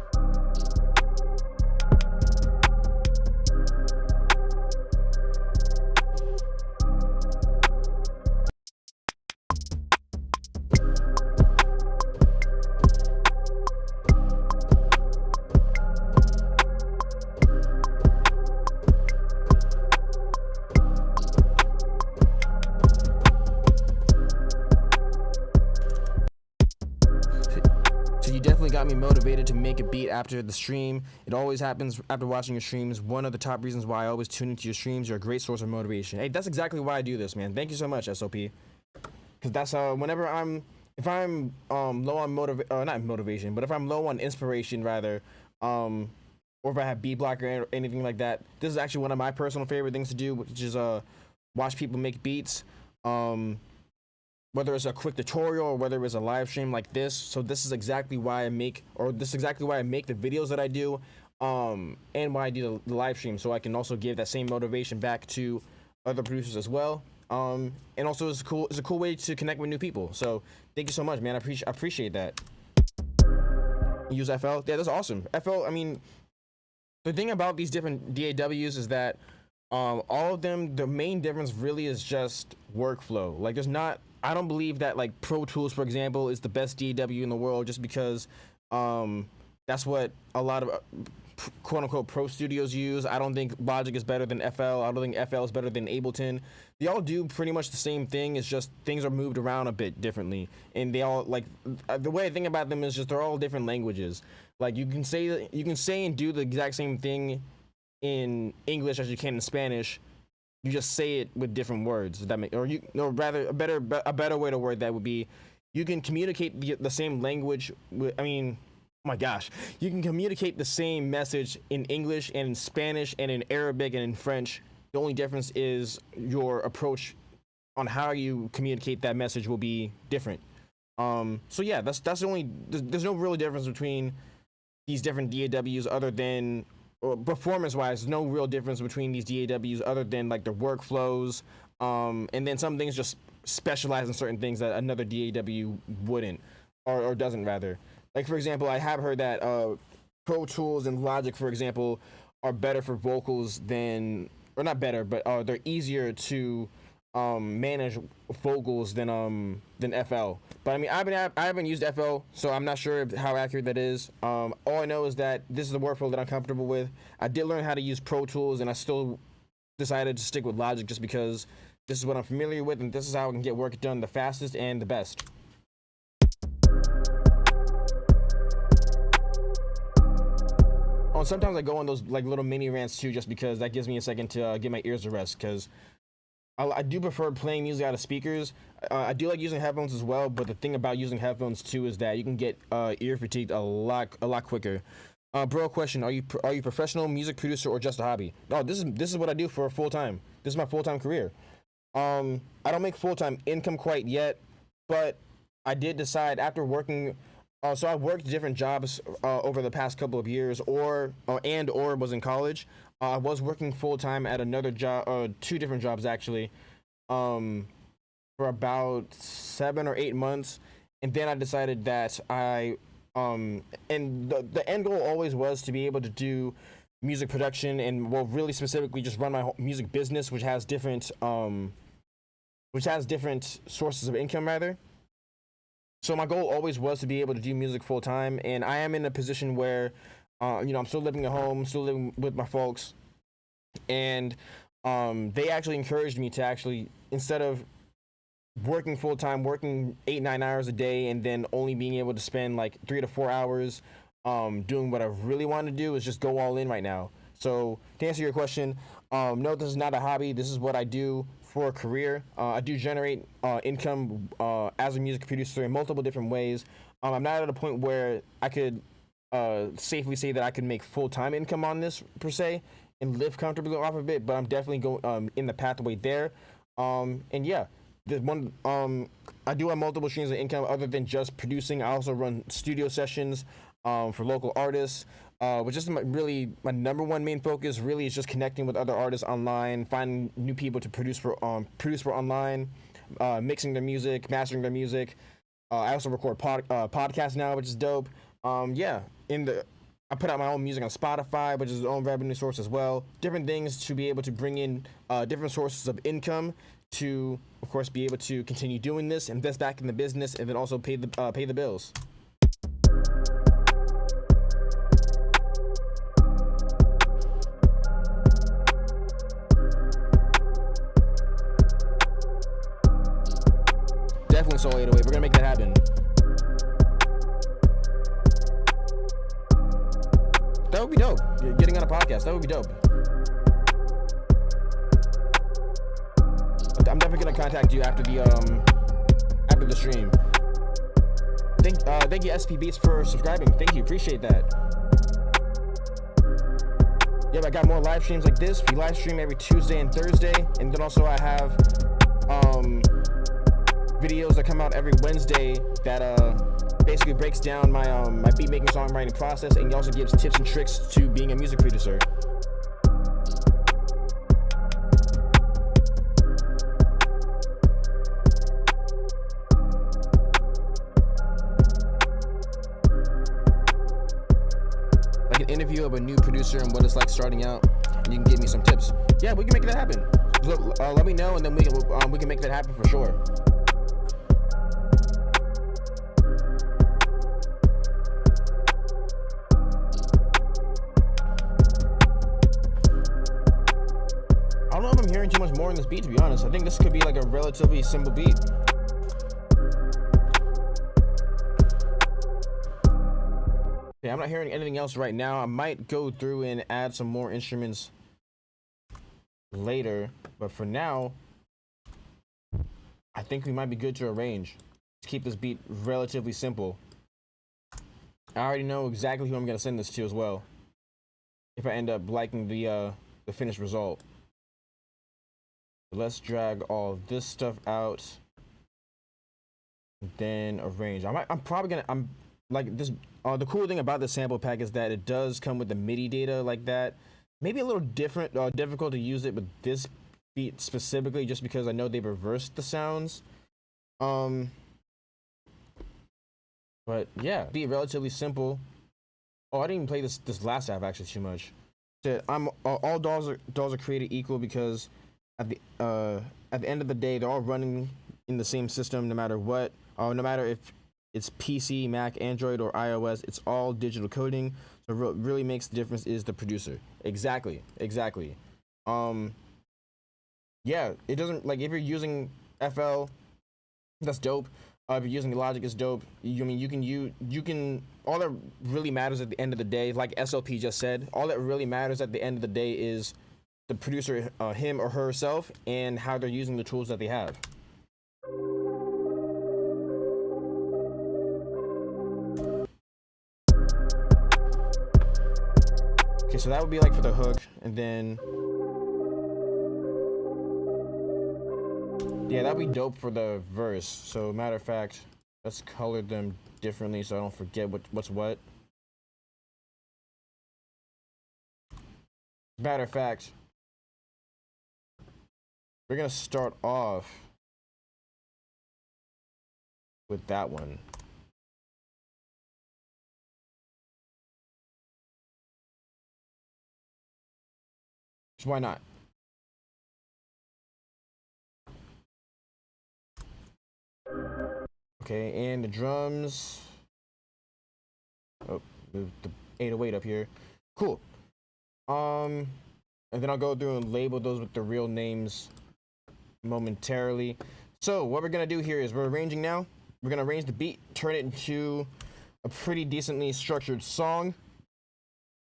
Got me motivated to make a beat after the stream. It always happens after watching your streams. One of the top reasons why I always tune into your streams. You're a great source of motivation. Hey, that's exactly why I do this, man. Thank you so much, SOP. Because that's whenever if I'm low on not motivation, but if I'm low on inspiration rather, or if I have B block or anything like that. This is actually one of my personal favorite things to do, which is watch people make beats. Whether it's a quick tutorial or whether it's a live stream like this. So this is exactly why I make the videos that I do, and why I do the live stream, so I can also give that same motivation back to other producers as well. And also it's a cool way to connect with new people. So thank you so much, man. I appreciate that. Use FL? Yeah, that's awesome. FL, I mean, the thing about these different DAWs is that all of them, the main difference really is just workflow. Like I don't believe that like Pro Tools, for example, is the best DAW in the world just because that's what a lot of quote unquote pro studios use. I don't think Logic is better than FL. I don't think FL is better than Ableton. They all do pretty much the same thing. It's just things are moved around a bit differently, and they all like the way I think about them is just they're all different languages. Like you can say and do the exact same thing in English as you can in Spanish. You just say it with different words. Rather a better way to word that would be, you can communicate the same language. Oh my gosh, you can communicate the same message in English and in Spanish and in Arabic and in French. The only difference is your approach on how you communicate that message will be different. So yeah, that's the only. There's no real difference between these different DAWs other than. Performance-wise, no real difference between these DAWs other than like their workflows, and then some things just specialize in certain things that another DAW wouldn't, or doesn't rather. Like for example, I have heard that Pro Tools and Logic, for example, are better for vocals than, or not better, but they're easier to manage vocals than FL. But I mean, I haven't used FL, so I'm not sure how accurate that is. All I know is that this is the workflow that I'm comfortable with. I did learn how to use Pro Tools, and I still decided to stick with Logic just because this is what I'm familiar with, and this is how I can get work done the fastest and the best. Oh, sometimes I go on those like little mini rants too, just because that gives me a second to get my ears to rest, because I do prefer playing music out of speakers. I do like using headphones as well, but the thing about using headphones too is that you can get ear fatigued a lot quicker. Bro, question: Are you professional music producer or just a hobby? No, this is what I do for full time. This is my full time career. I don't make full time income quite yet, but I did decide after working. So I worked different jobs over the past couple of years, or was in college. I was working full time at another job, 2 different jobs actually, for about 7 or 8 months, and then I decided that and the end goal always was to be able to do music production and, well, really specifically just run my music business, which has different sources of income rather. So my goal always was to be able to do music full time, and I am in a position where I'm still living at home, still living with my folks, and they actually encouraged me to actually, instead of working full time, working 8-9 hours a day, and then only being able to spend like 3 to 4 hours doing what I really want to do, is just go all in right now. So to answer your question, no, this is not a hobby. This is what I do for a career. I do generate income as a music producer in multiple different ways. I'm not at a point where I could safely say that I could make full-time income on this per se and live comfortably off of it, but I'm definitely going in the pathway there. And yeah, I do have multiple streams of income other than just producing. I also run studio sessions for local artists, which is my number one main focus. Really, is just connecting with other artists online, finding new people to produce for online, mixing their music, mastering their music. I also record podcasts now, which is dope. I put out my own music on Spotify, which is its own revenue source as well. Different things to be able to bring in different sources of income to, of course, be able to continue doing this, invest back in the business, and then also pay the bills. Definitely Soul 808. We're gonna make that happen. That would be dope. Getting on a podcast, that would be dope. I'm definitely gonna contact you after the stream. Thank you SP Beats for subscribing. Thank you, appreciate that. yeah, I got more live streams like this. We live stream every Tuesday and Thursday, and then also I have videos that come out every Wednesday that basically breaks down my my beat making songwriting process, and he also gives tips and tricks to being a music producer. Like an interview of a new producer and what it's like starting out, and you can give me some tips. Yeah, we can make that happen. Let me know, and then we can make that happen for sure. I don't know if I'm hearing too much more in this beat, to be honest. I think this could be like a relatively simple beat. Okay, I'm not hearing anything else right now. I might go through and add some more instruments later, but for now, I think we might be good to arrange. Let's keep this beat relatively simple. I already know exactly who I'm gonna send this to as well, if I end up liking the finished result. Let's drag all this stuff out, then arrange. I'm probably gonna, like this. The cool thing about the sample pack is that it does come with the MIDI data like that. Maybe a little different, difficult to use it with this beat specifically, just because I know they've reversed the sounds. But yeah, be relatively simple. Oh, I didn't even play this last half actually too much. All dolls are created equal because at the end of the day, they're all running in the same system, no matter what. No matter if it's PC, Mac, Android, or iOS, it's all digital coding. So what really makes the difference is the producer. Exactly. Yeah, it doesn't, like, if you're using FL, that's dope. If you're using Logic, it's dope. You can. All that really matters at the end of the day, like SLP just said, all that really matters at the end of the day is the producer, him or herself, and how they're using the tools that they have. Okay, so that would be like for the hook, and then yeah, that'd be dope for the verse. So matter of fact, let's color them differently so I don't forget what's what. Matter of fact, we're gonna start off with that one. So why not? Okay, and the drums. Oh, move the 808 up here. Cool. And then I'll go through and label those with the real names momentarily. So what we're gonna do here is we're arranging now. We're gonna arrange the beat, turn it into a pretty decently structured song.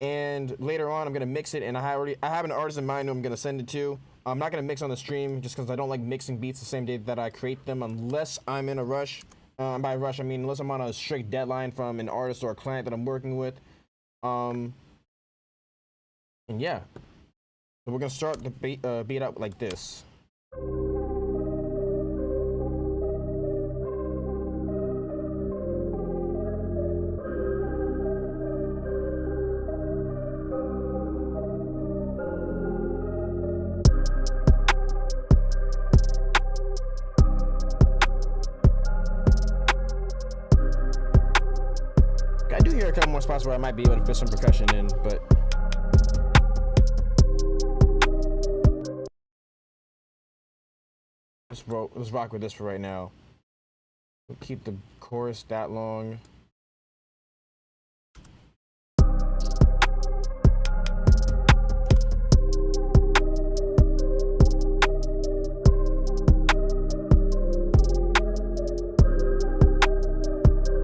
And later on, I'm gonna mix it, and I have an artist in mind who I'm gonna send it to. I'm not gonna mix on the stream just because I don't like mixing beats the same day that I create them, unless I'm in a rush. By rush, I mean unless I'm on a strict deadline from an artist or a client that I'm working with. And yeah, so we're gonna start the beat out like this. I do hear a couple more spots where I might be able to fit some percussion in, but let's rock with this for right now. We'll keep the chorus that long.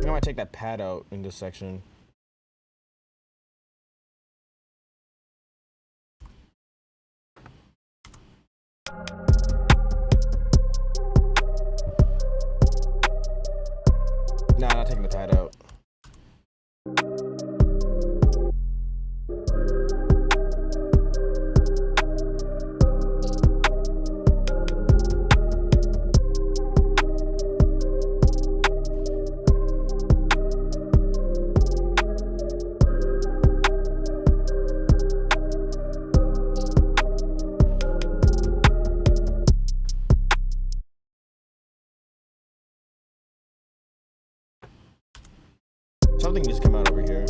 I might take that pad out in this section. Nah, not taking the pad out. Something just come out over here.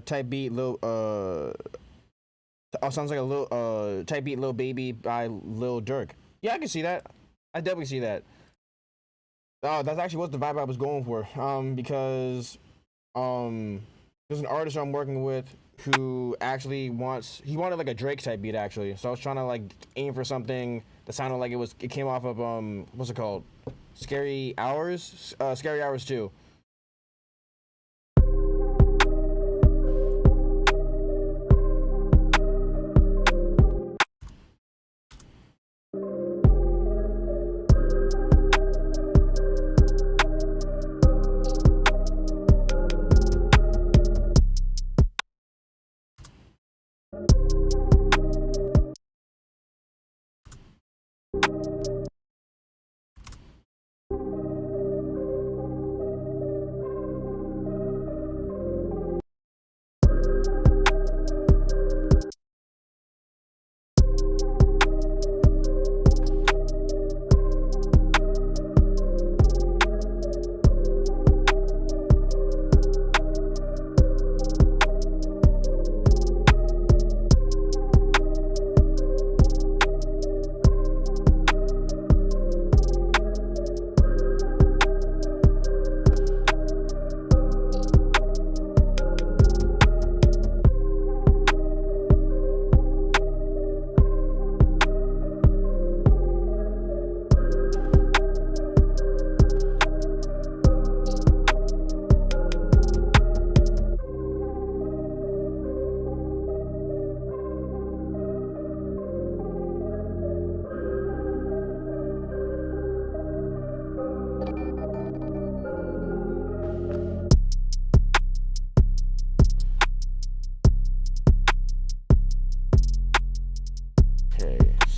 Type beat little sounds like a little type beat Lil Baby by Lil Durk. Yeah, I can see that. I definitely see that. Oh, that's actually what the vibe I was going for. Because there's an artist I'm working with who actually wanted like a Drake type beat actually. So I was trying to like aim for something that sounded like it came off of what's it called? Scary Hours? Scary Hours 2.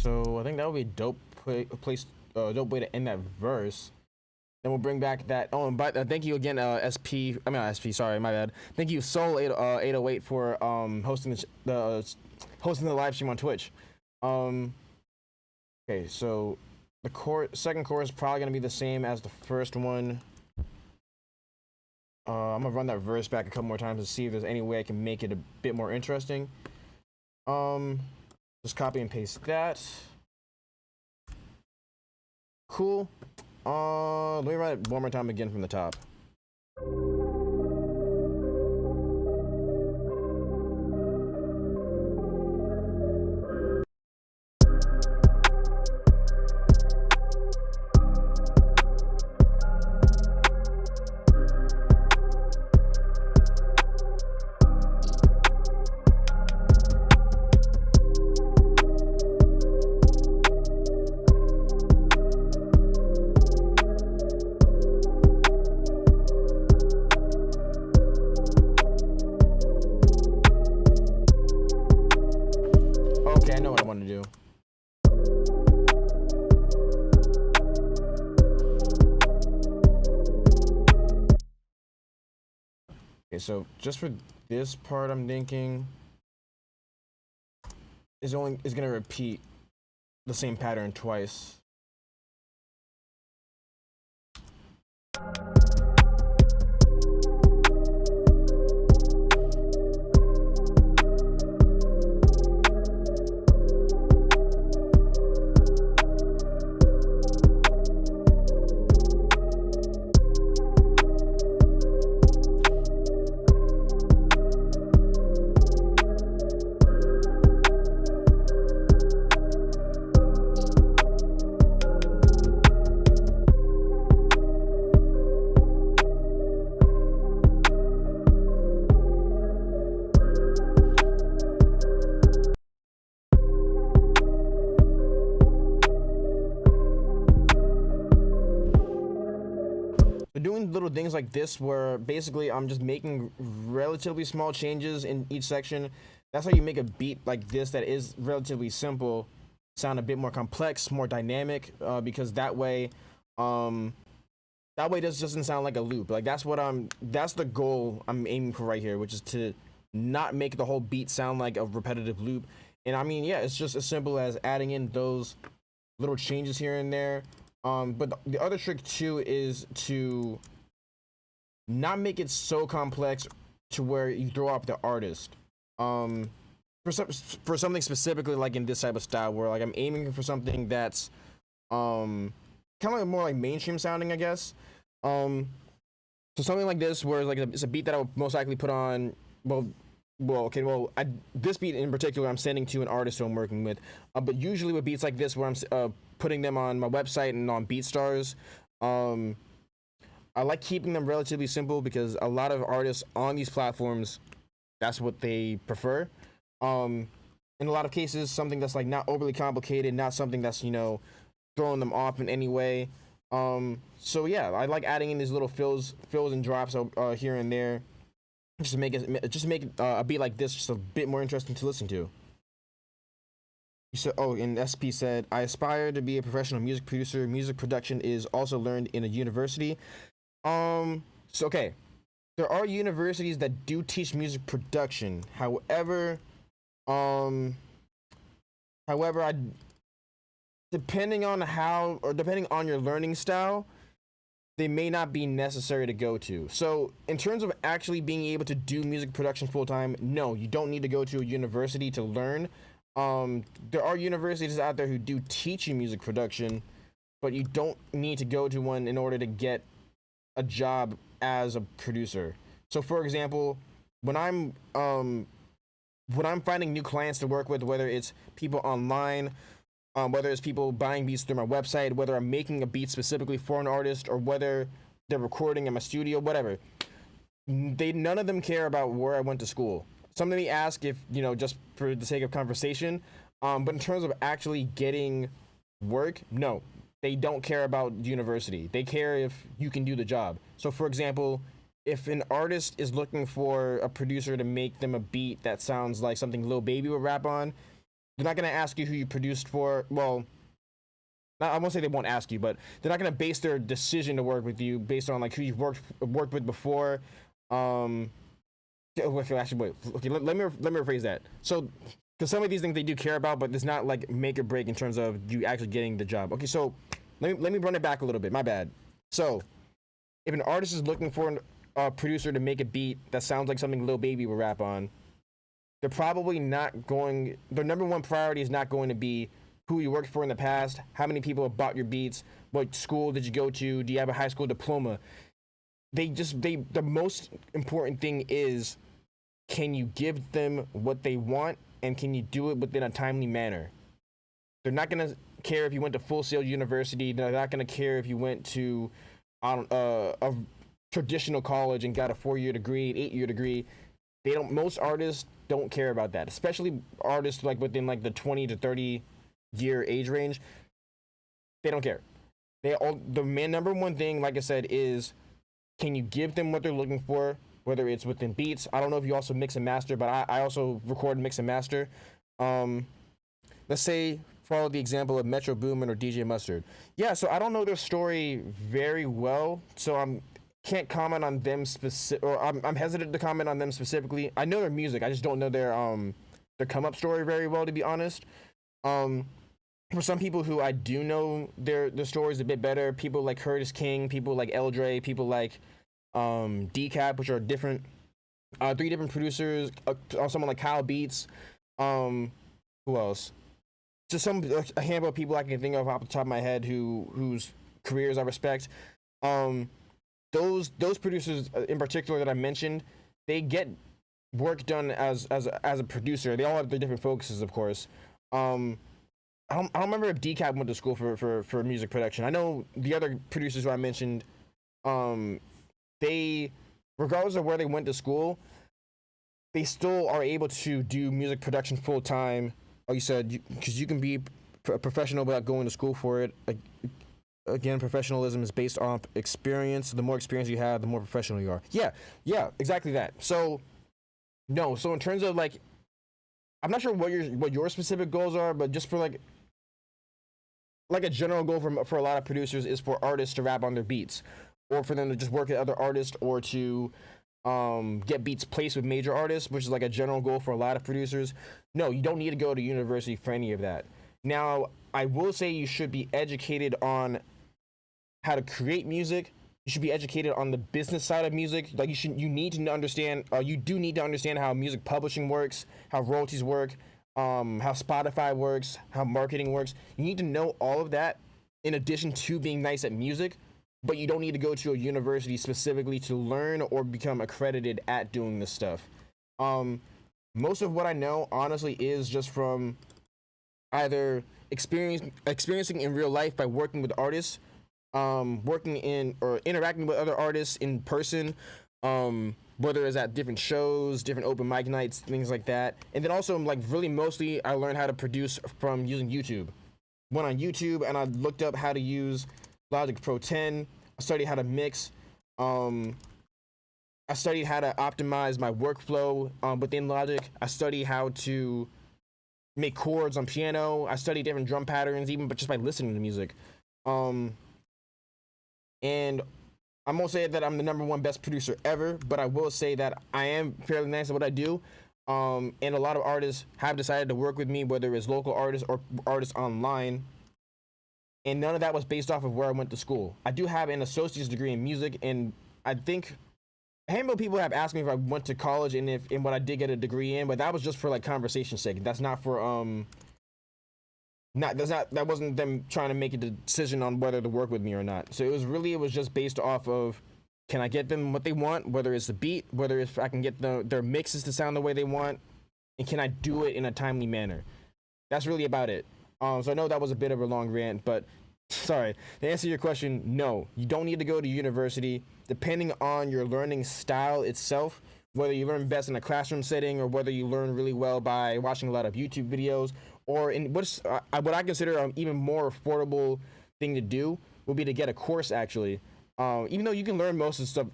So I think that would be a dope dope way to end that verse. Then we'll bring back that. Oh, and thank you again, SP. I mean, not SP. Sorry, my bad. Thank you, Soul 808 for hosting the live stream on Twitch. Okay, so the second chorus is probably gonna be the same as the first one. I'm gonna run that verse back a couple more times to see if there's any way I can make it a bit more interesting. Just copy and paste that. Cool. Let me run it one more time again from the top. Okay, so just for this part, I'm thinking is gonna repeat the same pattern twice. Doing little things like this where basically I'm just making relatively small changes in each section. That's how you make a beat like this that is relatively simple sound a bit more complex, more dynamic, because that way this doesn't sound like a loop. Like that's the goal I'm aiming for right here, which is to not make the whole beat sound like a repetitive loop. And I mean, yeah, it's just as simple as adding in those little changes here and there. But the other trick too is to not make it so complex to where you throw off the artist. For something specifically like in this type of style where like I'm aiming for something that's kind of like more like mainstream sounding, I guess. So something like this where like it's a beat that I would most likely put on this beat in particular I'm sending to an artist who I'm working with, but usually with beats like this where I'm putting them on my website and on BeatStars, I like keeping them relatively simple because a lot of artists on these platforms, that's what they prefer. In a lot of cases, something that's like not overly complicated, not something that's, you know, throwing them off in any way. So yeah, I like adding in these little fills and drops here and there, just to make a beat like this just a bit more interesting to listen to. So, and SP said, I aspire to be a professional music producer. Music production is also learned in a university. So okay, there are universities that do teach music production. However, depending on your learning style, they may not be necessary to go to. So in terms of actually being able to do music production full time, no, you don't need to go to a university to learn. There are universities out there who do teach you music production, but you don't need to go to one in order to get a job as a producer. So for example, when I'm finding new clients to work with, whether it's people online, whether it's people buying beats through my website, whether I'm making a beat specifically for an artist, or whether they're recording in my studio, whatever, none of them care about where I went to school. Some of me ask if, you know, just for the sake of conversation, but in terms of actually getting work, no, they don't care about university. They care if you can do the job. So for example, if an artist is looking for a producer to make them a beat that sounds like something Lil Baby would rap on, they're not going to ask you who you produced for. Well, I won't say they won't ask you, but they're not going to base their decision to work with you based on like who you've worked with before. Actually, wait. Okay, let me rephrase that. So, because some of these things they do care about, but it's not like make or break in terms of you actually getting the job. Okay, so let me run it back a little bit. My bad. So, if an artist is looking for a producer to make a beat that sounds like something Lil Baby would rap on, they're probably not going. Their number one priority is not going to be who you worked for in the past, how many people have bought your beats, what school did you go to, do you have a high school diploma. The most important thing is, can you give them what they want and can you do it within a timely manner? They're not going to care if you went to Full Sail University. They're not going to care if you went to a traditional college and got a 4-year degree, an 8-year degree. Most artists don't care about that, especially artists like within like the 20 to 30 year age range. They don't care. Number one thing, like I said, is can you give them what they're looking for, whether it's within beats. I don't know if you also mix and master, but I also record, mix, and master. Let's say, follow the example of Metro Boomin or DJ Mustard. Yeah, so I don't know their story very well, so can't comment on them specific, or I'm hesitant to comment on them specifically. I know their music, I just don't know their come up story very well, to be honest. For some people who I do know their stories a bit better, people like Curtis King, people like Eldre, people like Decap, which are different, 3 different producers, someone like Kyle Beats, who else? Just a handful of people I can think of off the top of my head whose careers I respect. Those producers in particular that I mentioned, they get work done as a producer. They all have their different focuses, of course. I don't remember if Decap went to school for music production. I know the other producers who I mentioned, they, regardless of where they went to school, they still are able to do music production full time. Like you said, because you can be a professional without going to school for it. Again, professionalism is based on experience. The more experience you have, the more professional you are. Yeah, exactly that. So, no. So in terms of like, I'm not sure what your specific goals are, but just for like a general goal for a lot of producers is for artists to rap on their beats, or for them to just work with other artists, or to get beats placed with major artists, which is like a general goal for a lot of producers. No, you don't need to go to university for any of that. Now, I will say you should be educated on how to create music. You should be educated on the business side of music. Like you do need to understand how music publishing works, how royalties work, how Spotify works, how marketing works. You need to know all of that in addition to being nice at music, but you don't need to go to a university specifically to learn or become accredited at doing this stuff. Most of what I know, honestly, is just from either experiencing in real life by working with artists, working in or interacting with other artists in person, whether it's at different shows, different open mic nights, things like that. And then also, like, really mostly I learned how to produce from using YouTube. Went on YouTube and I looked up how to use Logic Pro 10. I studied how to mix. I studied how to optimize my workflow within Logic. I studied how to make chords on piano. I studied different drum patterns, even but just by listening to music. And I'm gonna say that I'm the #1 best producer ever, but I will say that I am fairly nice at what I do. And a lot of artists have decided to work with me, whether it's local artists or artists online. And none of that was based off of where I went to school. I do have an associate's degree in music, and I think a handful of people have asked me if I went to college and what I did get a degree in, but that was just for like conversation's sake. That's not for that wasn't them trying to make a decision on whether to work with me or not. So it was just based off of, can I get them what they want, whether it's the beat, whether if I can get their mixes to sound the way they want, and can I do it in a timely manner. That's really about it. So I know that was a bit of a long rant, but sorry. To answer your question, no, you don't need to go to university. Depending on your learning style itself, whether you learn best in a classroom setting or whether you learn really well by watching a lot of YouTube videos, or in what I consider an even more affordable thing to do would be to get a course, actually. Even though you can learn most of the stuff,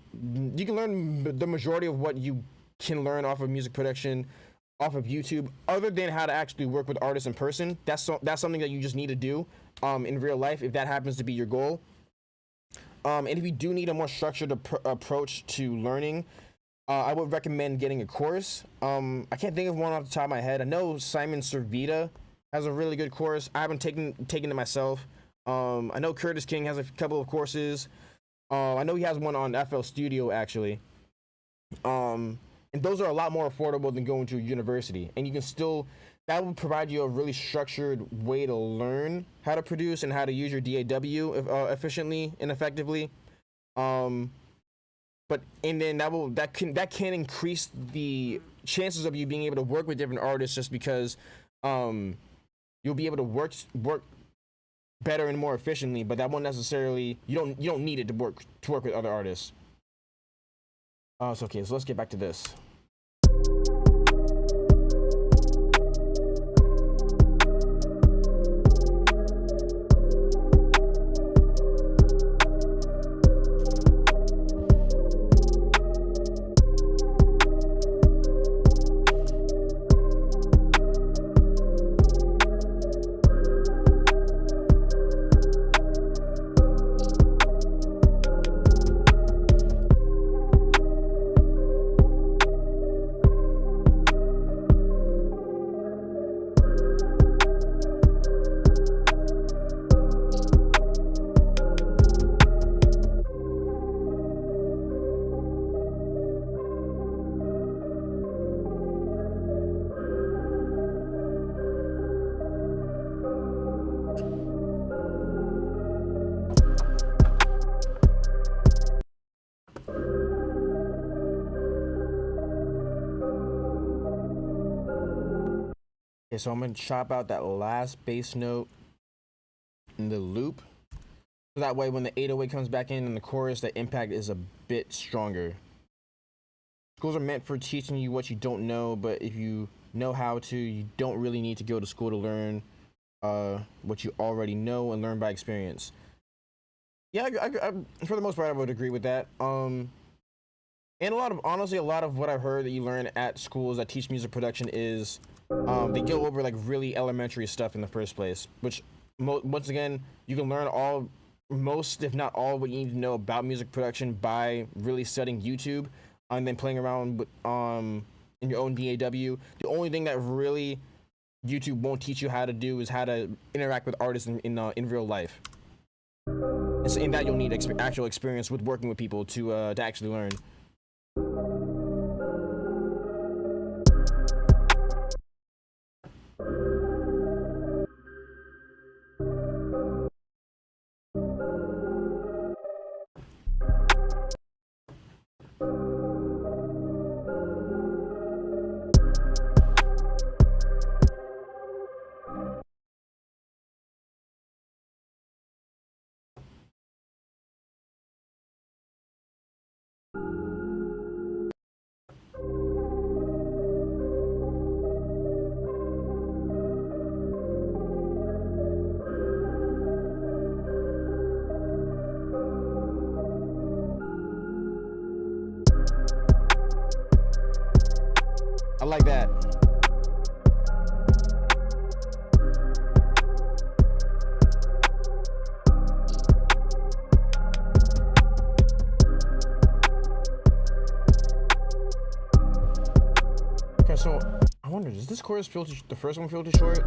you can learn the majority of what you can learn off of music production off of YouTube, other than how to actually work with artists in person. That's something that you just need to do in real life if that happens to be your goal. And if you do need a more structured approach to learning, I would recommend getting a course. I can't think of one off the top of my head. I know Simon Servita has a really good course. I haven't taken it myself. I know Curtis King has a couple of courses. I know he has one on FL Studio, actually. And those are a lot more affordable than going to a university. And you can still, that will provide you a really structured way to learn how to produce and how to use your DAW efficiently and effectively. But and then that can increase the chances of you being able to work with different artists, just because you'll be able to work better and more efficiently. But that won't necessarily, you don't need it to work with other artists. So let's get back to this. so I'm gonna chop out that last bass note in the loop. So that way when the 808 comes back in the chorus, the impact is a bit stronger. Schools are meant for teaching you what you don't know, but if you know how to, you don't really need to go to school to learn what you already know and learn by experience. Yeah, I, for the most part, I would agree with that. And honestly, a lot of what I've heard that you learn at schools that teach music production is they go over like really elementary stuff in the first place, which once again, you can learn most, if not all, what you need to know about music production by really studying YouTube and then playing around with in your own DAW. The only thing that really YouTube won't teach you how to do is how to interact with artists in real life. And so in that, you'll need actual experience with working with people to actually learn. I like that. Okay, so I wonder, does this chorus feel the first one feel too short?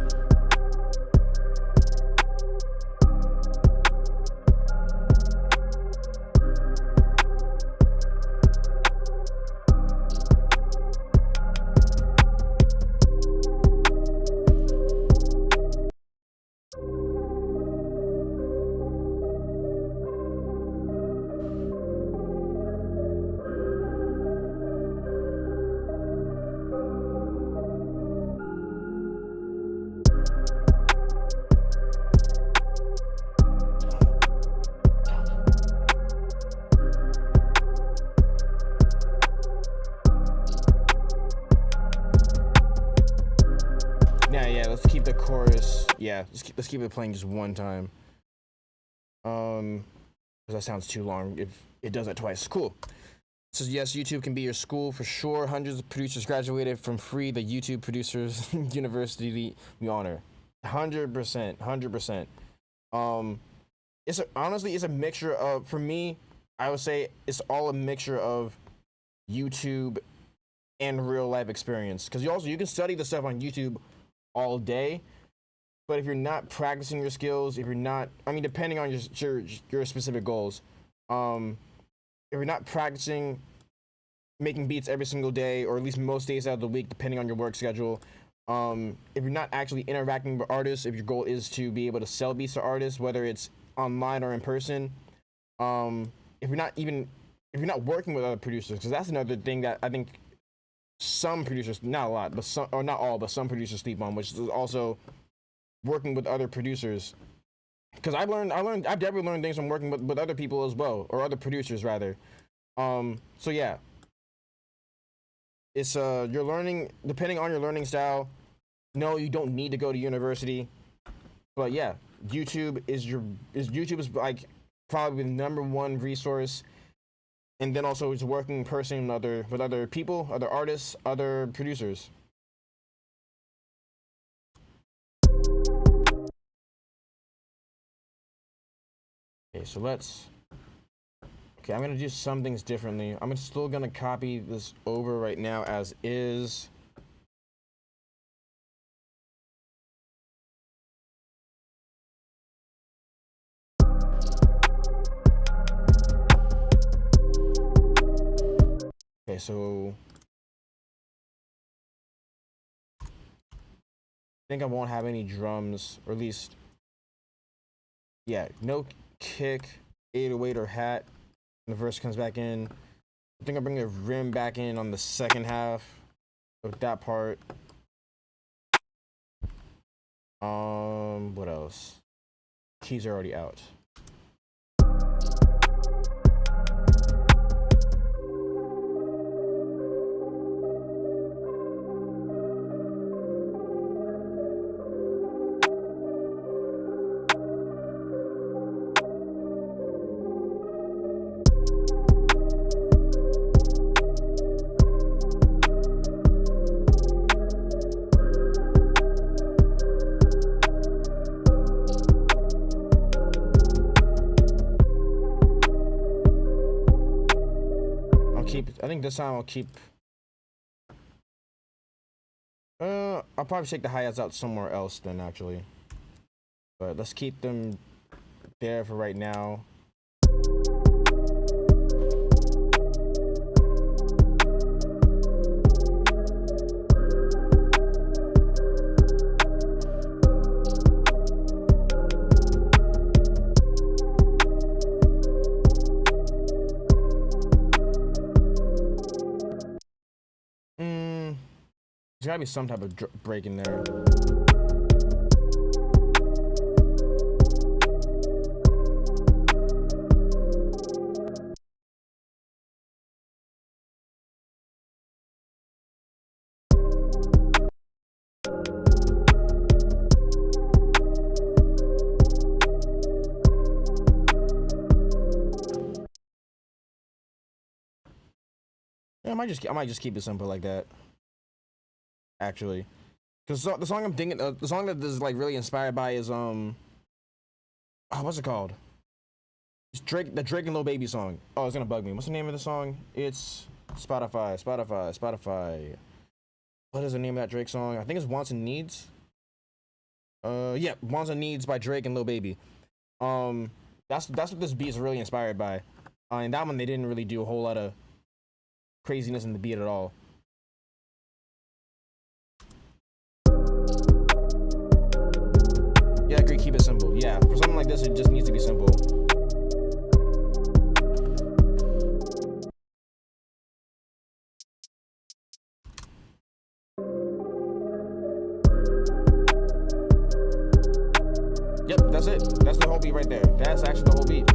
Yeah, let's keep the chorus. Yeah, let's keep it playing just one time. Because that sounds too long if it does that twice. Cool. It says, yes, YouTube can be your school for sure. Hundreds of producers graduated from free, the YouTube Producers University we honor. 100%, 100%. Honestly, it's a mixture of, for me, I would say it's all a mixture of YouTube and real life experience. Because you can study the stuff on YouTube all day, but if you're not practicing your skills, if you're not, I mean, depending on your specific goals, if you're not practicing making beats every single day, or at least most days out of the week, depending on your work schedule, if you're not actually interacting with artists, if your goal is to be able to sell beats to artists, whether it's online or in person, if you're not working with other producers, because that's another thing that I think some producers, not a lot, but some, or not all, but some producers sleep on, which is also working with other producers. Because I've definitely learned things from working with other people as well, or other producers rather. So yeah, it's you're learning depending on your learning style. No, you don't need to go to university, but yeah, YouTube is like probably the #1 resource. And then also it's working in person with other people, other artists, other producers. Okay, so I'm gonna do some things differently. I'm still gonna copy this over right now as is. Okay, so I think I won't have any drums, or at least, yeah, no kick, 808 or hat. The verse comes back in. I think I'll bring the rim back in on the second half of that part. What else? Keys are already out. I think this time I'll keep. I'll probably take the hi-hats out somewhere else then, actually. But let's keep them there for right now. There's gotta be some type of break in there. Yeah, I might just keep it simple like that. Actually, because the song I'm thinking, the song that this is like really inspired by is what's it called? It's the Drake and Lil Baby song. Oh, it's gonna bug me. What's the name of the song? It's Spotify. What is the name of that Drake song? I think it's Wants and Needs. Yeah, Wants and Needs by Drake and Lil Baby. That's what this beat is really inspired by. And that one they didn't really do a whole lot of craziness in the beat at all. Yeah, I agree. Keep it simple. Yeah, for something like this, it just needs to be simple. Yep, that's it. That's the whole beat right there. That's actually the whole beat.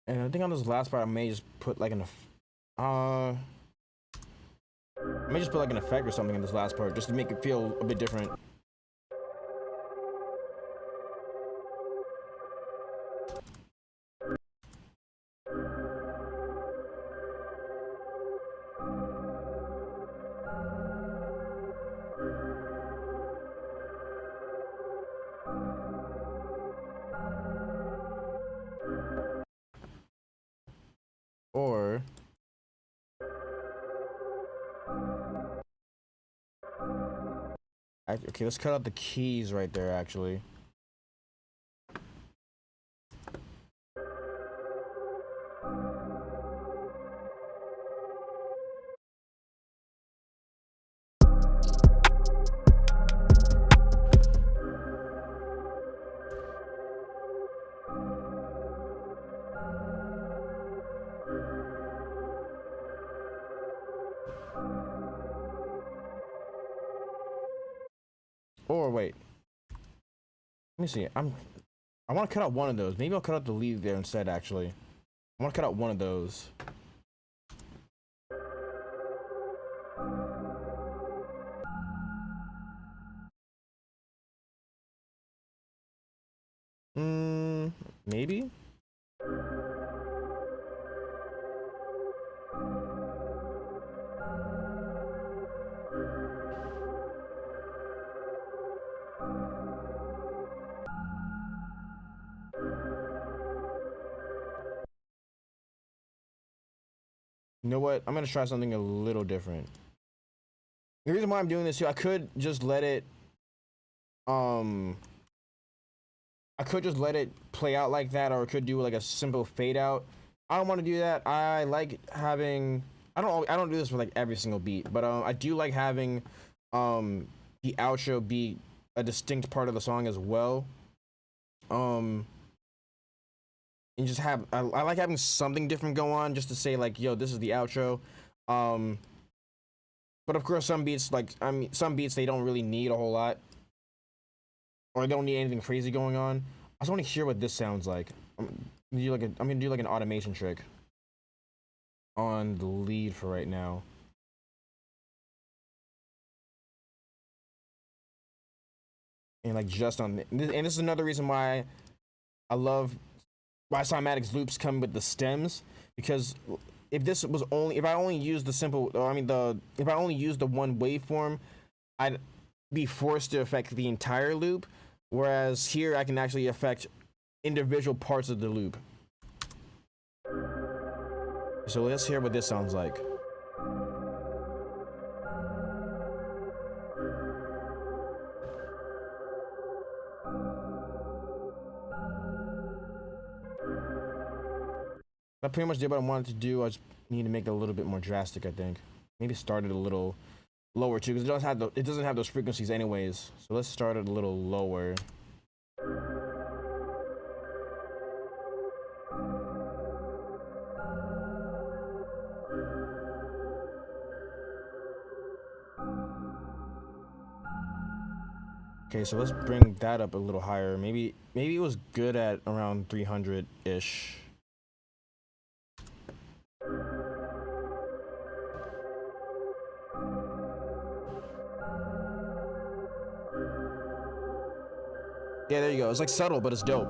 And I think on this last part, I may just put like I may just put like an effect or something in this last part, just to make it feel a bit different. Or okay, let's cut out the keys right there, actually. Or wait, let me see. I want to cut out one of those. Maybe I'll cut out the lead there instead. Actually, I want to cut out one of those. Maybe. You know what? I'm gonna try something a little different. The reason why I'm doing this too, I could just let it I could just let it play out like that, or I could do like a simple fade out. I don't want to do that. I like having, I don't do this for like every single beat, but I do like having the outro be a distinct part of the song as well. And just have, I like having something different go on, just to say like, yo, this is the outro. But of course, some beats, like, I mean, some beats they don't really need a whole lot, or they don't need anything crazy going on. I just want to hear what this sounds like. I'm gonna do like an automation trick on the lead for right now. And like just on and this is another reason why I love why Cymatics loops come with the stems, because if I only used the simple, or I mean if I only used the one waveform, I'd be forced to affect the entire loop, whereas here I can actually affect individual parts of the loop. So let's hear what this sounds like. I pretty much did what I wanted to do. I just need to make it a little bit more drastic, I think. Maybe start it a little lower too, because it doesn't have those frequencies anyways. So let's start it a little lower. Okay, so let's bring that up a little higher. Maybe it was good at around 300-ish. Yeah, there you go. It's like subtle, but it's dope.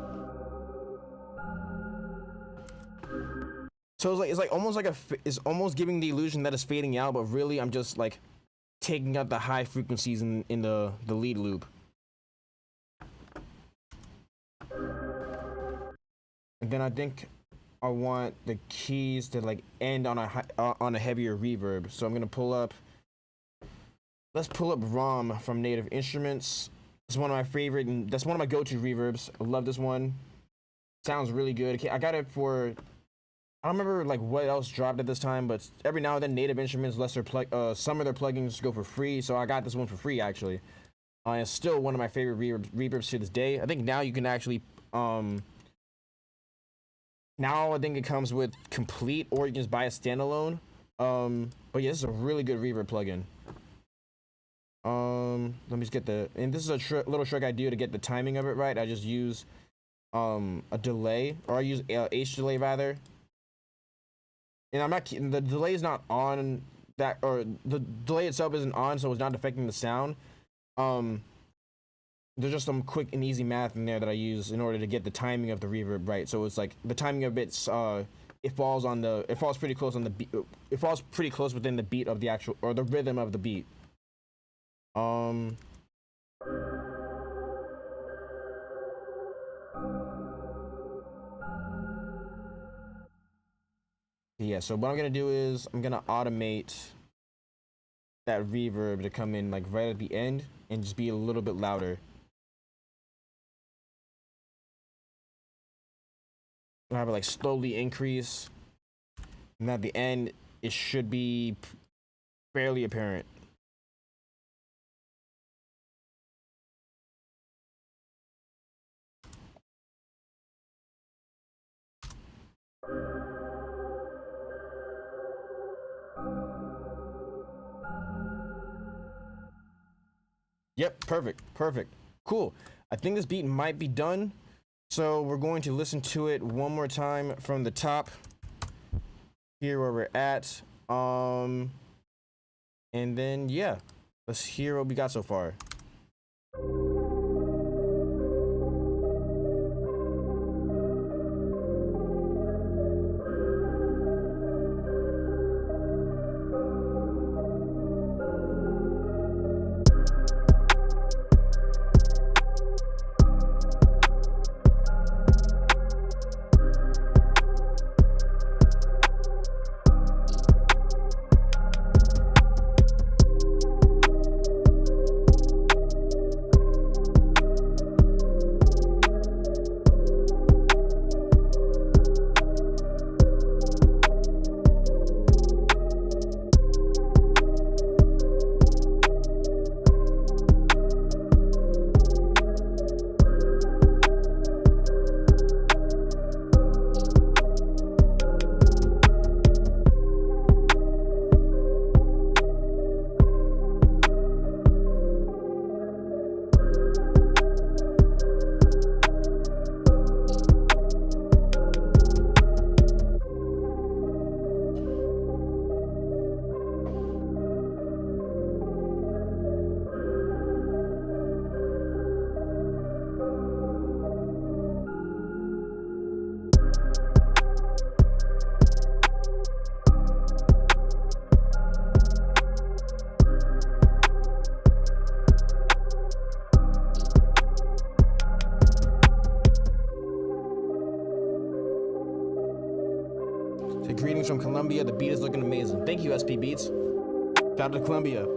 So it's like almost like it's almost giving the illusion that it's fading out, but really I'm just like taking out the high frequencies in the lead loop. And then I think I want the keys to like end on a heavier reverb. So I'm gonna pull up. Let's pull up ROM from Native Instruments. It's one of my favorite, and that's one of my go-to reverbs. I love this one. Sounds really good. I got it for, I don't remember like what else dropped at this time, but every now and then Native Instruments lets their some of their plugins go for free. So I got this one for free actually. It's still one of my favorite reverbs to this day. I think now you can actually now I think it comes with complete, or you can just buy a standalone. But yeah, this is a really good reverb plugin. Let me just get and this is a little trick I do to get the timing of it right. I just use a delay, or I use H delay rather. And I'm not kidding, the delay is not on that, or the delay itself isn't on, so it's not affecting the sound. There's just some quick and easy math in there that I use in order to get the timing of the reverb right. So it's like the timing of it's it falls pretty close on the beat. It falls pretty close within the beat of the actual, or the rhythm of the beat. Yeah, so what I'm gonna do is I'm gonna automate that reverb to come in like right at the end and just be a little bit louder. I'll have it like slowly increase, and at the end it should be fairly apparent. Yep, perfect. Cool. I think this beat might be done. So we're going to listen to it one more time from the top. Here where we're at. And then yeah, let's hear what we got so far. Greetings from Colombia. The beat is looking amazing. Thank you, SP Beats. Shout out to Colombia.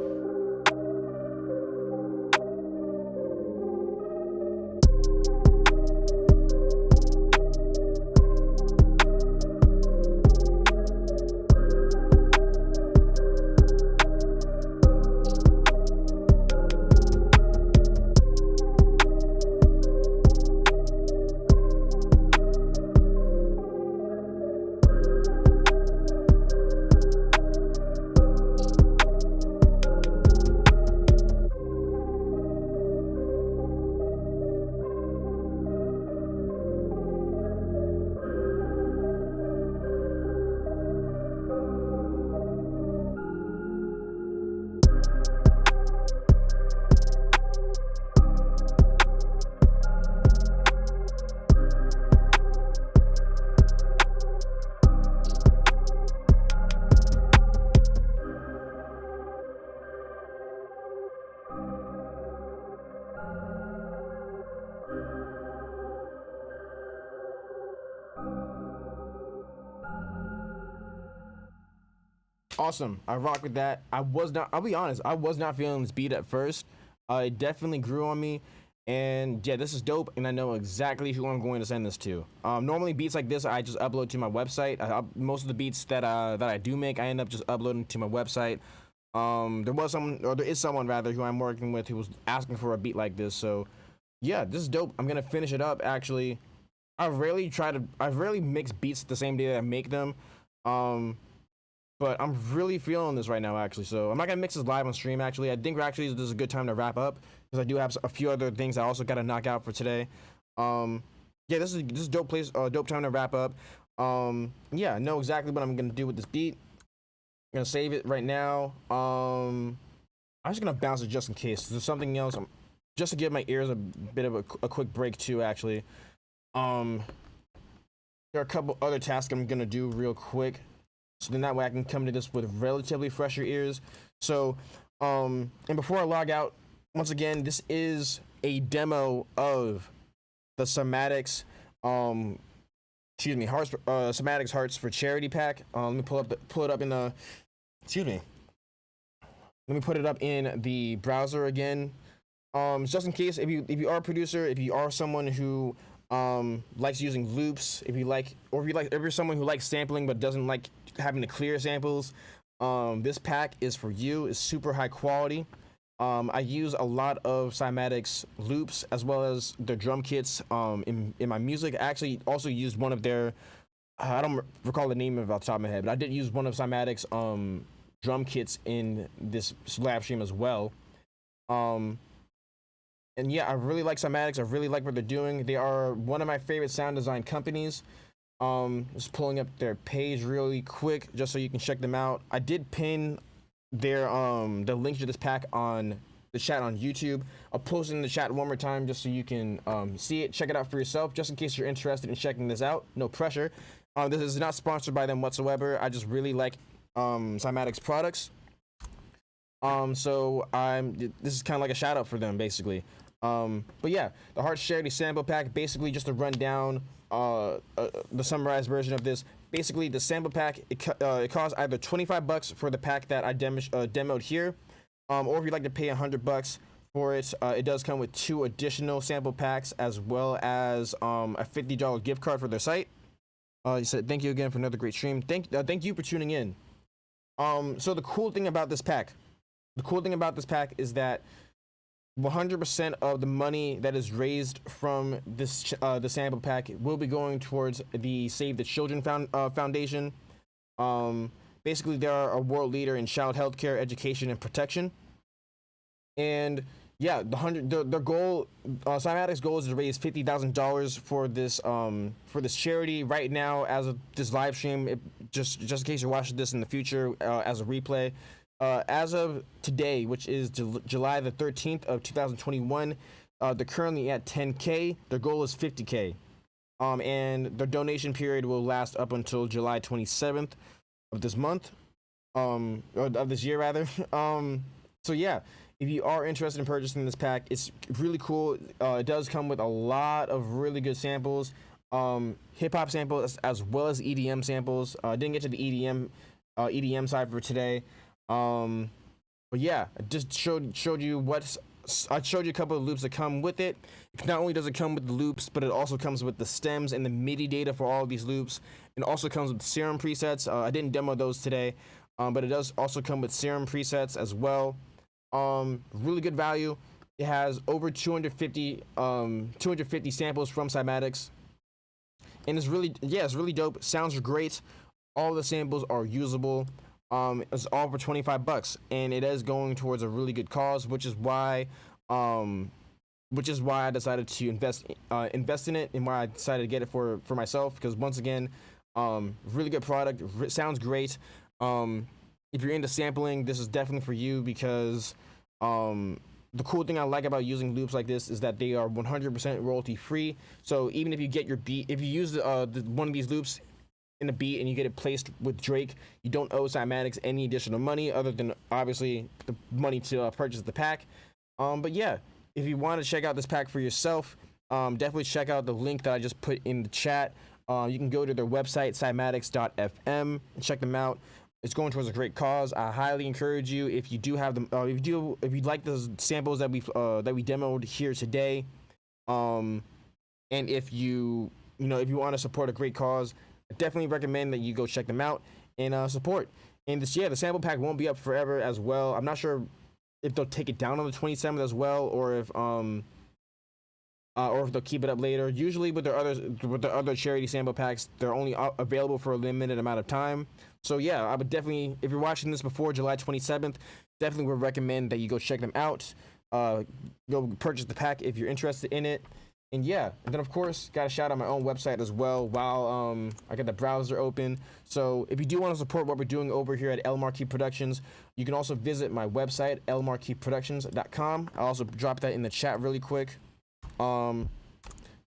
Awesome. I rock with that. I'll be honest, I was not feeling this beat at first. It definitely grew on me. And yeah, this is dope, and I know exactly who I'm going to send this to. Normally, beats like this, I just upload to my website. Most of the beats that I do make, I end up just uploading to my website. There is someone rather who I'm working with who was asking for a beat like this. So yeah, this is dope. I'm gonna finish it up. Actually, I rarely mix beats the same day that I make them. But I'm really feeling this right now, actually. So I'm not gonna mix this live on stream. Actually, I think this is a good time to wrap up because I do have a few other things I also gotta knock out for today. Yeah, this is dope time to wrap up. Yeah, I know exactly what I'm gonna do with this beat. I'm gonna save it right now. I'm just gonna bounce it just in case there's something else. Just to give my ears a bit of a quick break too. Actually, there are a couple other tasks I'm gonna do real quick. So then that way I can come to this with relatively fresher ears. So, and before I log out, once again, this is a demo of the Cymatics, Cymatics Hearts for Charity pack. Let me pull it up in the, let me put it up in the browser again. Just in case, if you are a producer, if you are someone who likes using loops, if you're someone who likes sampling but doesn't like having to clear samples, this pack is for you. It's super high quality. I use a lot of Cymatics loops as well as their drum kits in my music. I actually also used one of their, I don't recall the name of it off the top of my head, but I did use one of Cymatics drum kits in this live stream as well. And yeah, I really like Cymatics. I really like what they're doing. They are one of my favorite sound design companies. Just pulling up their page really quick just so you can check them out. I did pin their the link to this pack on the chat on YouTube. I'll post it in the chat one more time just so you can see it, check it out for yourself, just in case you're interested in checking this out. No pressure. This is not sponsored by them whatsoever. I just really like Cymatics products. So this is kind of like a shout out for them basically. But yeah, the Hearts Charity sample pack, basically just to run down the summarized version of this. Basically, the sample pack, it costs either $25 for the pack that I demoed here, or if you'd like to pay $100 for it, it does come with 2 additional sample packs as well as a $50 gift card for their site. He said, "Thank you again for another great stream." Thank you for tuning in. So the cool thing about this pack is that 100% of the money that is raised from this the sample pack will be going towards the Save the Children Foundation. Basically, they are a world leader in child healthcare, education, and protection. And yeah, their goal, Cymatics' goal is to raise $50,000 for this charity. Right now, as of this live stream, just in case you're watching this in the future as a replay. As of today, which is July the 13th of 2021, they're currently at 10K. Their goal is 50K. And their donation period will last up until July 27th of this month, or of this year rather. So yeah, if you are interested in purchasing this pack, it's really cool. It does come with a lot of really good samples. hip hop samples as well as EDM samples. Didn't get to the EDM side for today. But yeah, I just showed you I showed you a couple of loops that come with it. Not only does it come with the loops, but it also comes with the stems and the MIDI data for all of these loops. It also comes with serum presets. I didn't demo those today, but it does also come with serum presets as well. Really good value. It has over 250 samples from Cymatics, and it's really dope. Sounds great. All the samples are usable. It's all for $25, and it is going towards a really good cause, which is why I decided to invest in it, and why I decided to get it for myself. Because once again, really good product. Sounds great. If you're into sampling, this is definitely for you, because the cool thing I like about using loops like this is that they are 100% royalty free. So even if you get your beat, if you use one of these loops in a beat and you get it placed with Drake, you don't owe Cymatics any additional money other than obviously the money to purchase the pack. But yeah, if you want to check out this pack for yourself, definitely check out the link that I just put in the chat. You can go to their website, cymatics.fm, and check them out. It's going towards a great cause. I highly encourage you, if you do have them, if you like the samples that we demoed here today, and if you want to support a great cause, I definitely recommend that you go check them out and support. And the sample pack won't be up forever as well. I'm not sure if they'll take it down on the 27th as well, or if they'll keep it up later. Usually with their other charity sample packs, they're only available for a limited amount of time. So yeah, I would definitely, if you're watching this before July 27th, definitely would recommend that you go check them out. Go purchase the pack if you're interested in it. And yeah, and then of course, got to shout out my own website as well while I got the browser open. So if you do want to support what we're doing over here at L Marquis Productions, you can also visit my website, lmarquisproductions.com. I'll also drop that in the chat really quick.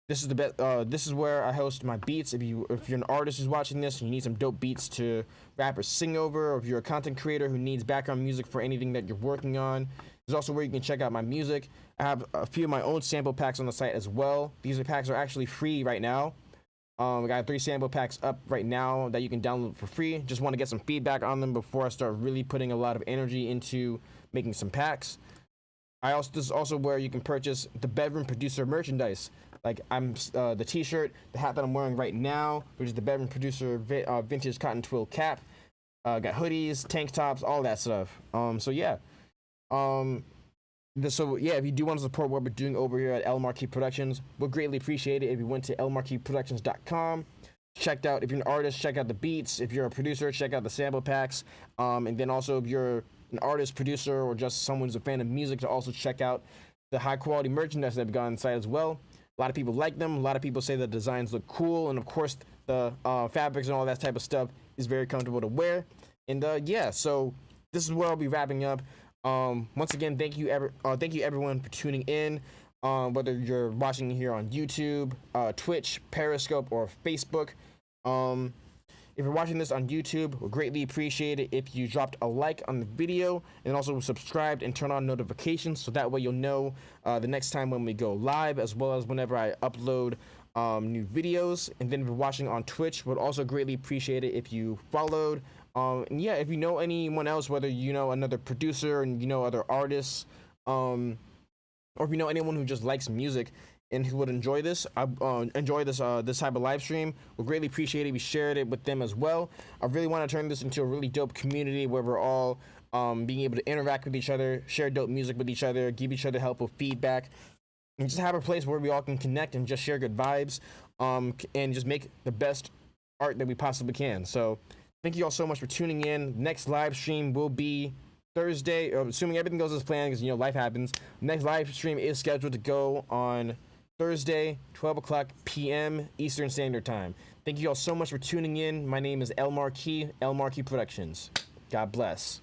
This is the best. This is where I host my beats. If you're an artist who's watching this and you need some dope beats to rap or sing over, or if you're a content creator who needs background music for anything that you're working on, there's also where you can check out my music. I have a few of my own sample packs on the site as well. These packs are actually free right now. I got 3 sample packs up right now that you can download for free. Just want to get some feedback on them before I start really putting a lot of energy into making some packs. This is also where you can purchase the bedroom producer merchandise. Like the t-shirt, the hat that I'm wearing right now, which is the bedroom producer vintage cotton twill cap. Got hoodies, tank tops, all that stuff. So yeah. If you do want to support what we're doing over here at L Marquis Productions, we'll greatly appreciate it if you went to lmarquisproductions.com, checked out, if you're an artist, check out the beats. If you're a producer, check out the sample packs. And then also, if you're an artist, producer, or just someone who's a fan of music, to also check out the high quality merchandise that we've got on the site as well. A lot of people like them. A lot of people say the designs look cool, and of course the fabrics and all that type of stuff is very comfortable to wear. And yeah, so this is where I'll be wrapping up. Once again, thank you everyone for tuning in. Whether you're watching here on YouTube, Twitch, Periscope, or Facebook. If you're watching this on YouTube, we'll greatly appreciate it if you dropped a like on the video, and also subscribed and turn on notifications, so that way you'll know the next time when we go live, as well as whenever I upload new videos. And then if you're watching on Twitch, would also greatly appreciate it if you followed. And yeah, if you know anyone else, whether you know another producer and you know other artists, or if you know anyone who just likes music and who would enjoy this type of live stream, we'll greatly appreciate it if you shared it with them as well. I really want to turn this into a really dope community where we're all being able to interact with each other, share dope music with each other, give each other helpful feedback, and just have a place where we all can connect and just share good vibes, and just make the best art that we possibly can. So thank you all so much for tuning in. Next live stream will be Thursday, assuming everything goes as planned, because life happens. Next live stream is scheduled to go on Thursday, 12 o'clock p.m. Eastern Standard Time. Thank you all so much for tuning in. My name is L Marquis Productions. God bless.